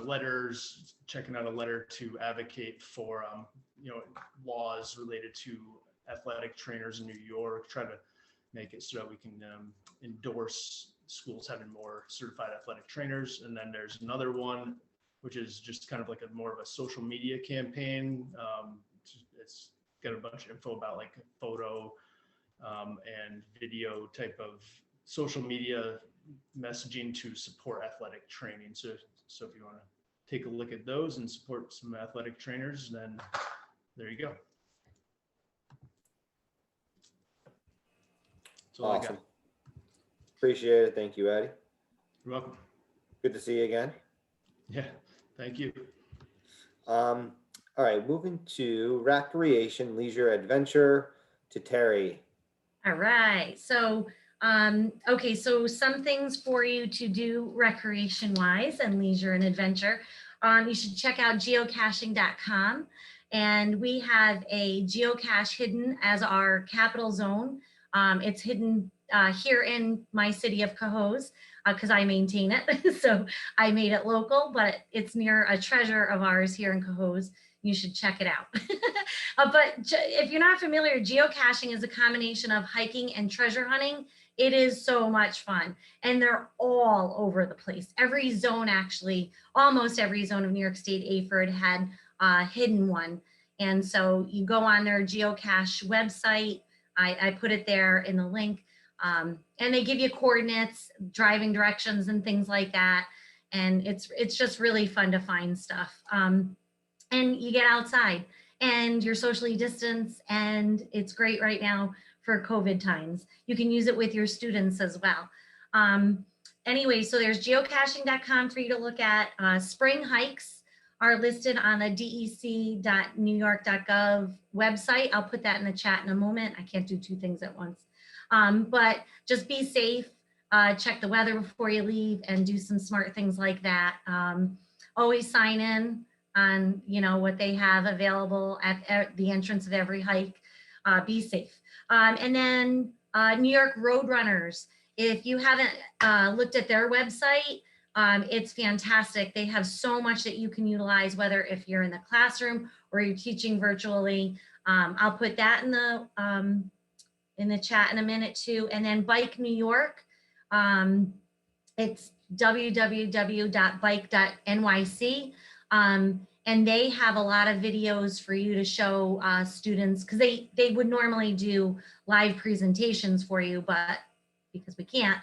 letters, checking out a letter to advocate for you know, laws related to athletic trainers in New York, try to make it so that we can endorse schools having more certified athletic trainers. And then there's another one, which is just kind of like a more of a social media campaign. It's got a bunch of info about like photo and video type of social media messaging to support athletic training. So if you want to take a look at those and support some athletic trainers, then there you go. That's all I got.
Awesome. Appreciate it. Thank you, Eddie.
You're welcome.
Good to see you again.
Yeah, thank you.
All right, moving to recreation, leisure, adventure, to Terry.
All right. So, okay, so some things for you to do recreation wise and leisure and adventure. You should check out geocaching.com. And we have a geocache hidden as our capital zone. It's hidden here in my city of Cohoes because I maintain it. So I made it local, but it's near a treasure of ours here in Cohoes. You should check it out. But if you're not familiar, geocaching is a combination of hiking and treasure hunting. It is so much fun, and they're all over the place. Every zone, actually, almost every zone of New York State AFERD had a hidden one. And so you go on their geocache website. I put it there in the link. And they give you coordinates, driving directions, and things like that. And it's just really fun to find stuff. And you get outside and you're socially distanced, and it's great right now for COVID times. You can use it with your students as well. Anyway, so there's geocaching.com for you to look at. Spring hikes are listed on the dec.newyork.gov website. I'll put that in the chat in a moment. I can't do two things at once. But just be safe, check the weather before you leave, and do some smart things like that. Always sign in on, you know, what they have available at the entrance of every hike. Be safe. And then New York Roadrunners If you haven't looked at their website, it's fantastic. They have so much that you can utilize, whether if you're in the classroom or you're teaching virtually. I'll put that in the chat in a minute too. And then Bike New York, it's www.bike.nyc. And they have a lot of videos for you to show students, because they would normally do live presentations for you, but because we can't,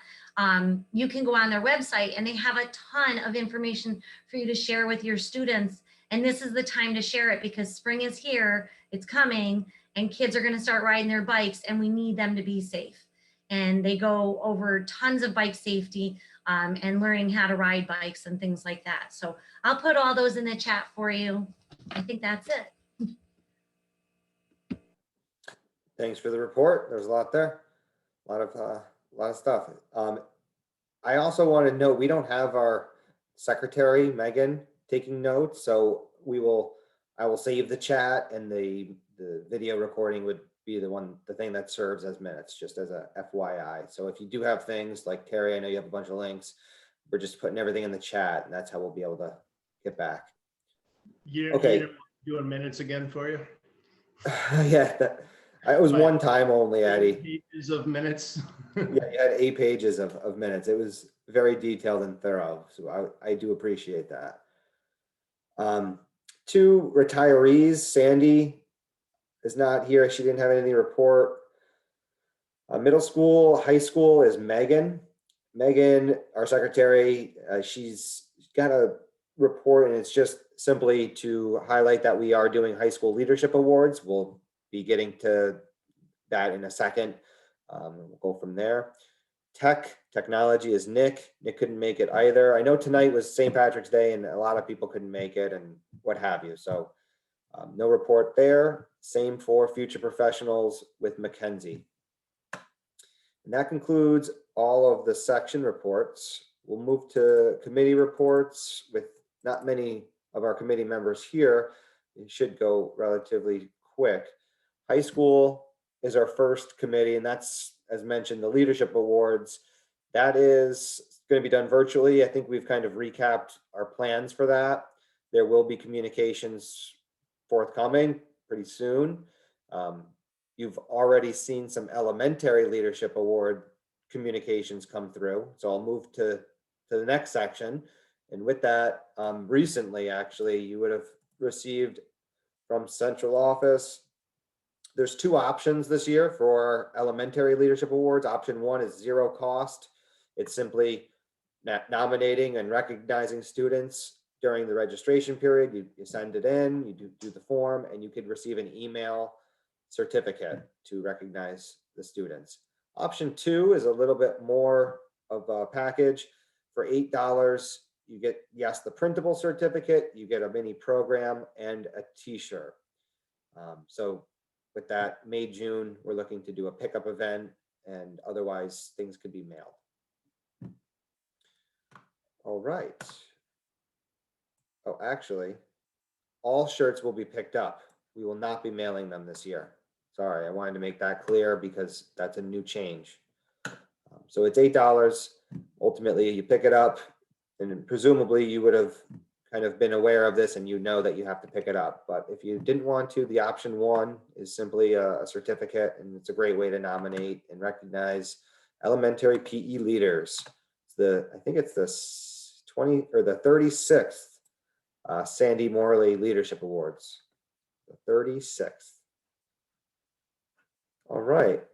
you can go on their website and they have a ton of information for you to share with your students. And this is the time to share it because spring is here, it's coming, and kids are going to start riding their bikes and we need them to be safe. And they go over tons of bike safety and learning how to ride bikes and things like that. So I'll put all those in the chat for you. I think that's it.
Thanks for the report. There's a lot there, a lot of stuff. I also want to note we don't have our secretary Megan taking notes, so I will save the chat, and the video recording would be the thing that serves as minutes, just as a FYI. So if you do have things like Terry, I know you have a bunch of links. We're just putting everything in the chat, and that's how we'll be able to get back. Okay.
Doing minutes again for you.
Yeah, it was one time only, Eddie.
Pages of minutes.
Yeah, you had 8 pages of minutes. It was very detailed and thorough, so I do appreciate that. 2 retirees, Sandy is not here. She didn't have anything to report. Middle school, high school is Megan. Megan, our secretary, she's got a report, and it's just simply to highlight that we are doing high school leadership awards. We'll be getting to that in a second. We'll go from there. Technology is Nick. Nick couldn't make it either. I know tonight was St. Patrick's Day and a lot of people couldn't make it and what have you. So no report there. Same for future professionals with Mackenzie. And that concludes all of the section reports. We'll move to committee reports with not many of our committee members here. It should go relatively quick. High school is our first committee, and that's, as mentioned, the leadership awards. That is going to be done virtually. I think we've kind of recapped our plans for that. There will be communications forthcoming pretty soon. You've already seen some elementary leadership award communications come through. So I'll move to the next section. And with that, recently, actually, you would have received from central office. There's 2 options this year for elementary leadership awards. Option 1 is 0 cost. It's simply nominating and recognizing students during the registration period. You send it in, you do the form, and you could receive an email certificate to recognize the students. Option 2 is a little bit more of a package. For $8, you get, yes, the printable certificate, you get a mini program and a t-shirt. So with that, May, June, we're looking to do a pickup event, and otherwise things could be mailed. All right. Oh, actually, all shirts will be picked up. We will not be mailing them this year. Sorry, I wanted to make that clear because that's a new change. So it's $8. Ultimately, you pick it up, and presumably you would have kind of been aware of this and you know that you have to pick it up. But if you didn't want to, the option 1 is simply a certificate, and it's a great way to nominate and recognize elementary PE leaders. I think it's the 20 or the 36th Sandy Morley Leadership Awards. The 36th. All right.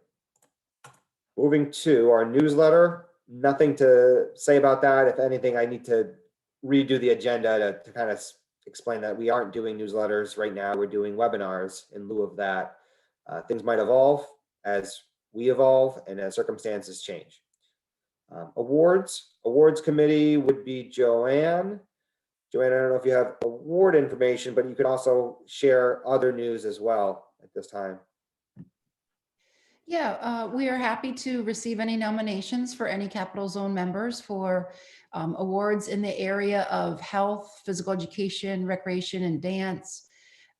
Moving to our newsletter. Nothing to say about that. If anything, I need to redo the agenda to kind of explain that we aren't doing newsletters right now. We're doing webinars in lieu of that. Things might evolve as we evolve and as circumstances change. Awards committee would be Joanne. Joanne, I don't know if you have award information, but you could also share other news as well at this time.
Yeah, we are happy to receive any nominations for any Capital Zone members for awards in the area of health, physical education, recreation, and dance.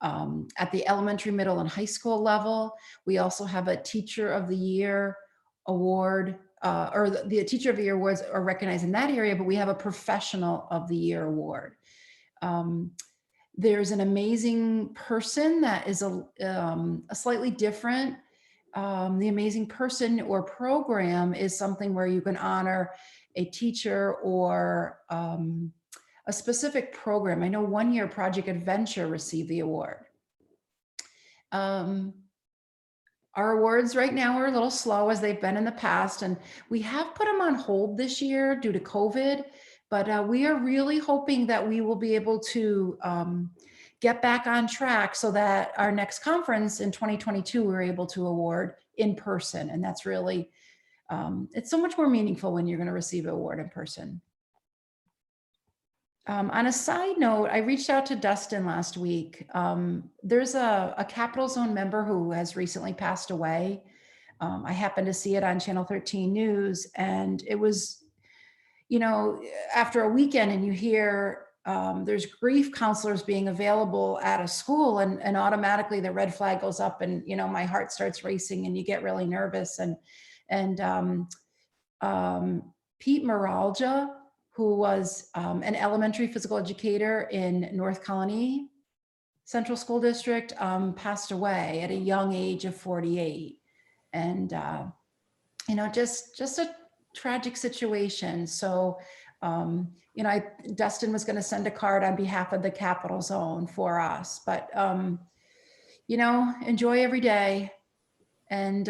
At the elementary, middle, and high school level, we also have a Teacher of the Year award or the Teacher of the Year awards are recognized in that area, but we have a Professional of the Year award. There's an amazing person that is a slightly different. The amazing person or program is something where you can honor a teacher or a specific program. I know one year Project Adventure received the award. Our awards right now are a little slow as they've been in the past, and we have put them on hold this year due to COVID, but we are really hoping that we will be able to get back on track so that our next conference in 2022, we're able to award in person. And that's really, it's so much more meaningful when you're going to receive an award in person. On a side note, I reached out to Dustin last week. There's a Capital Zone member who has recently passed away. I happened to see it on Channel 13 News, and it was, you know, after a weekend and you hear there's grief counselors being available at a school, and automatically the red flag goes up, and, you know, my heart starts racing and you get really nervous. And Pete Maralja, who was an elementary physical educator in North Colony Central School District, passed away at a young age of 48. And, you know, just a tragic situation. So, you know, Dustin was going to send a card on behalf of the Capital Zone for us, but, you know, enjoy every day, and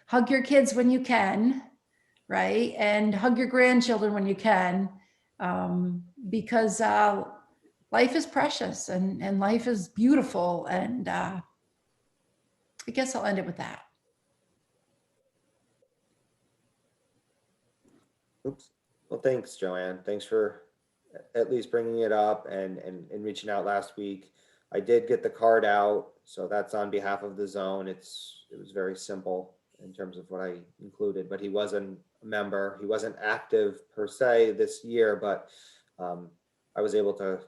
hug your kids when you can. Right? And hug your grandchildren when you can, because life is precious and life is beautiful. And I guess I'll end it with that.
Oops. Well, thanks, Joanne. Thanks for at least bringing it up and reaching out last week. I did get the card out, so that's on behalf of the zone. It was very simple in terms of what I included, but he wasn't a member. He wasn't active per se this year, but I was able to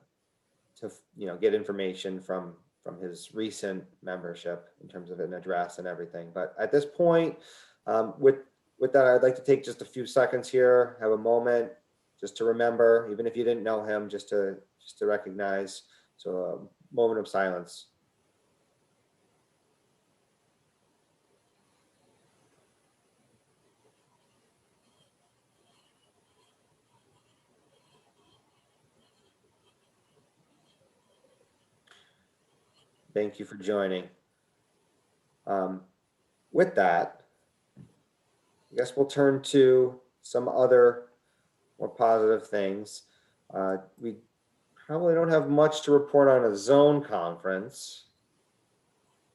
you know, get information from his recent membership in terms of an address and everything. But at this point, with that, I'd like to take just a few seconds here, have a moment just to remember, even if you didn't know him, just to recognize. So a moment of silence. Thank you for joining. With that, I guess we'll turn to some other more positive things. We probably don't have much to report on a zone conference.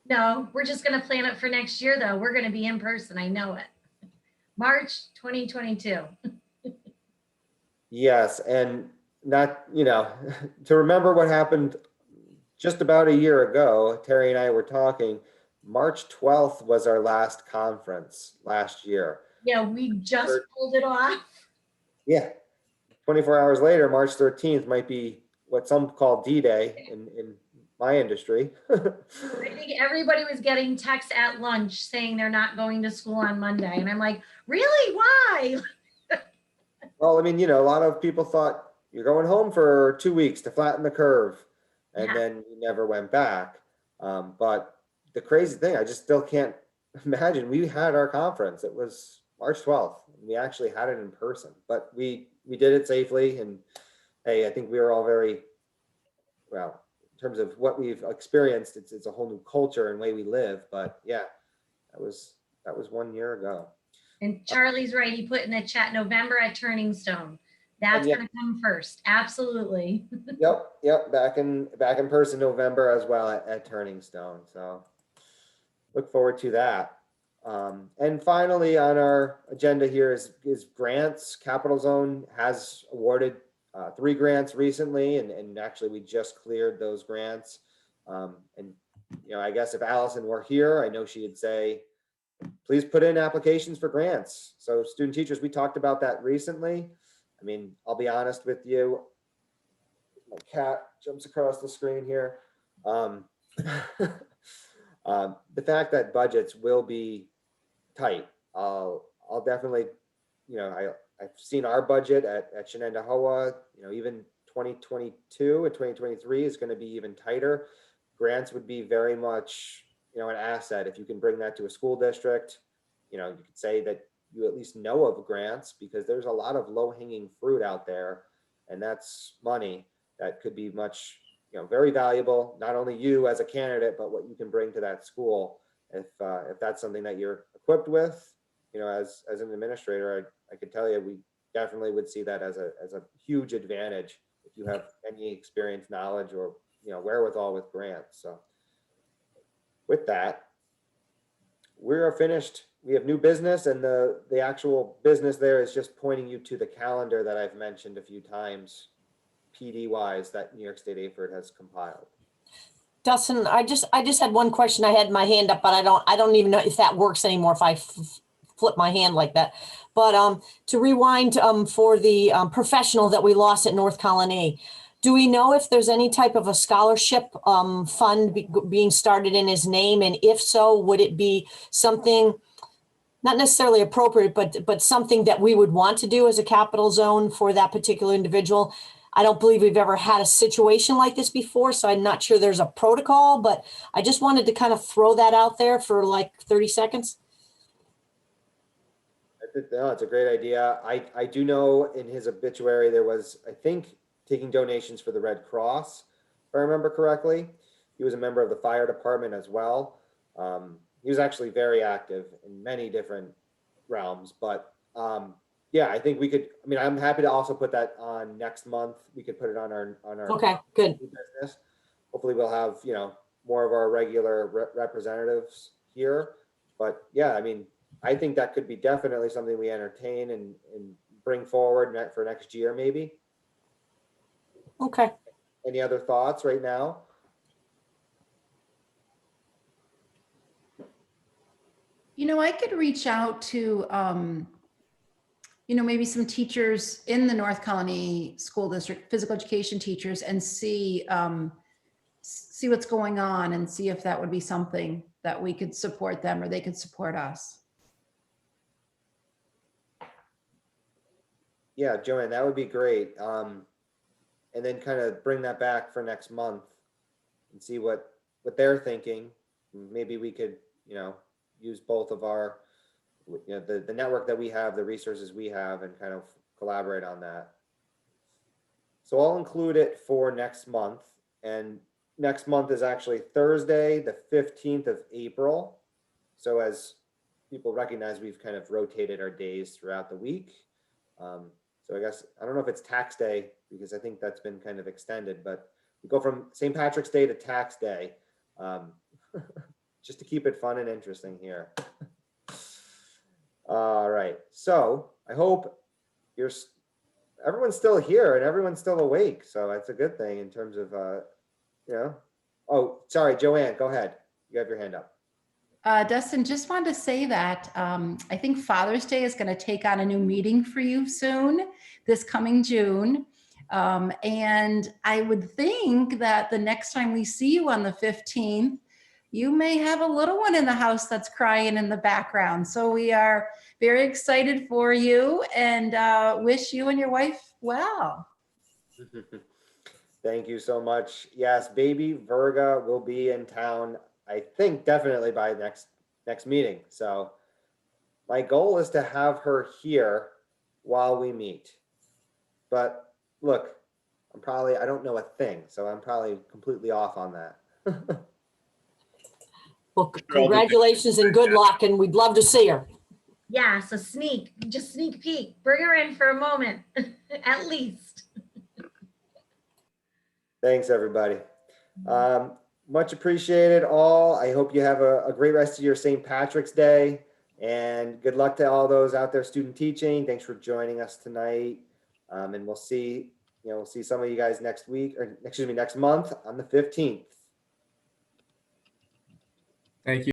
No, we're just going to plan it for next year, though. We're going to be in person. I know it. March 2022.
Yes, and not, you know, to remember what happened just about a year ago, Terry and I were talking, March 12th was our last conference last year.
Yeah, we just pulled it off.
Yeah, 24 hours later, March 13th might be what some call D-Day in my industry.
I think everybody was getting texts at lunch saying they're not going to school on Monday. And I'm like, really? Why?
Well, I mean, you know, a lot of people thought you're going home for 2 weeks to flatten the curve, and then you never went back. But the crazy thing, I just still can't imagine. We had our conference. It was March 12th. We actually had it in person, but we did it safely. And hey, I think we were all very, well, in terms of what we've experienced, it's a whole new culture and way we live. But yeah, that was 1 year ago.
And Charlie's right. He put in the chat November at Turning Stone. That's going to come first. Absolutely.
Yep. Back in person November as well at Turning Stone. So look forward to that. And finally on our agenda here is grants. Capital Zone has awarded 3 grants recently, and actually we just cleared those grants. And you know, I guess if Allison were here, I know she'd say, please put in applications for grants. So student teachers, we talked about that recently. I mean, I'll be honest with you. My cat jumps across the screen here. The fact that budgets will be tight, I'll I'll definitely, I've seen our budget at Shenendehowa, even 2022 and 2023 is going to be even tighter. Grants would be very much, an asset. If you can bring that to a school district, you could say that you at least know of grants, because there's a lot of low hanging fruit out there. And that's money that could be much, very valuable, not only you as a candidate, but what you can bring to that school. If that's something that you're equipped with, as an administrator, I could tell you, we definitely would see that as a huge advantage if you have any experience, knowledge, or, wherewithal with grants. So with that, we're finished. We have new business, and the actual business there is just pointing you to the calendar that I've mentioned a few times, PD wise, that New York State AFERD has compiled.
Dustin, I just had one question. I had my hand up, but I don't even know if that works anymore if I flip my hand like that. But to rewind for the professional that we lost at North Colony, do we know if there's any type of a scholarship fund being started in his name? And if so, would it be something not necessarily appropriate, but something that we would want to do as a capital zone for that particular individual? I don't believe we've ever had a situation like this before, so I'm not sure there's a protocol, but I just wanted to kind of throw that out there for like 30 seconds.
No, it's a great idea. I do know in his obituary there was, I think, taking donations for the Red Cross, if I remember correctly. He was a member of the fire department as well. He was actually very active in many different realms, but yeah, I think we could, I'm happy to also put that on next month. We could put it on our
Okay, good.
business. Hopefully we'll have, more of our regular representatives here. But yeah, I think that could be definitely something we entertain and bring forward for next year, maybe.
Okay.
Any other thoughts right now?
I could reach out to, maybe some teachers in the North Colony School District, physical education teachers, and see what's going on and see if that would be something that we could support them or they could support us.
Yeah, Joanne, that would be great. And then kind of bring that back for next month and see what they're thinking. Maybe we could, use both of our, the network that we have, the resources we have, and kind of collaborate on that. So I'll include it for next month. And next month is actually Thursday, the 15th of April. So as people recognize, we've kind of rotated our days throughout the week. So I guess, I don't know if it's tax day, because I think that's been kind of extended, but we go from St. Patrick's Day to tax day, just to keep it fun and interesting here. All right, so I hope everyone's still here and everyone's still awake. So that's a good thing in terms of, oh, sorry, Joanne, go ahead. You have your hand up.
Dustin, just wanted to say that I think Father's Day is going to take on a new meeting for you soon, this coming June. And I would think that the next time we see you on the 15th, you may have a little one in the house that's crying in the background. So we are very excited for you and wish you and your wife well.
Thank you so much. Yes, baby Virga will be in town, I think definitely by next meeting. So my goal is to have her here while we meet. But look, I don't know a thing, so I'm probably completely off on that.
Well, congratulations and good luck, and we'd love to see her.
Yeah, so just sneak peek, bring her in for a moment, at least.
Thanks, everybody. Much appreciated all. I hope you have a great rest of your St. Patrick's Day, and good luck to all those out there student teaching. Thanks for joining us tonight. And we'll see some of you guys next month on the 15th.
Thank you.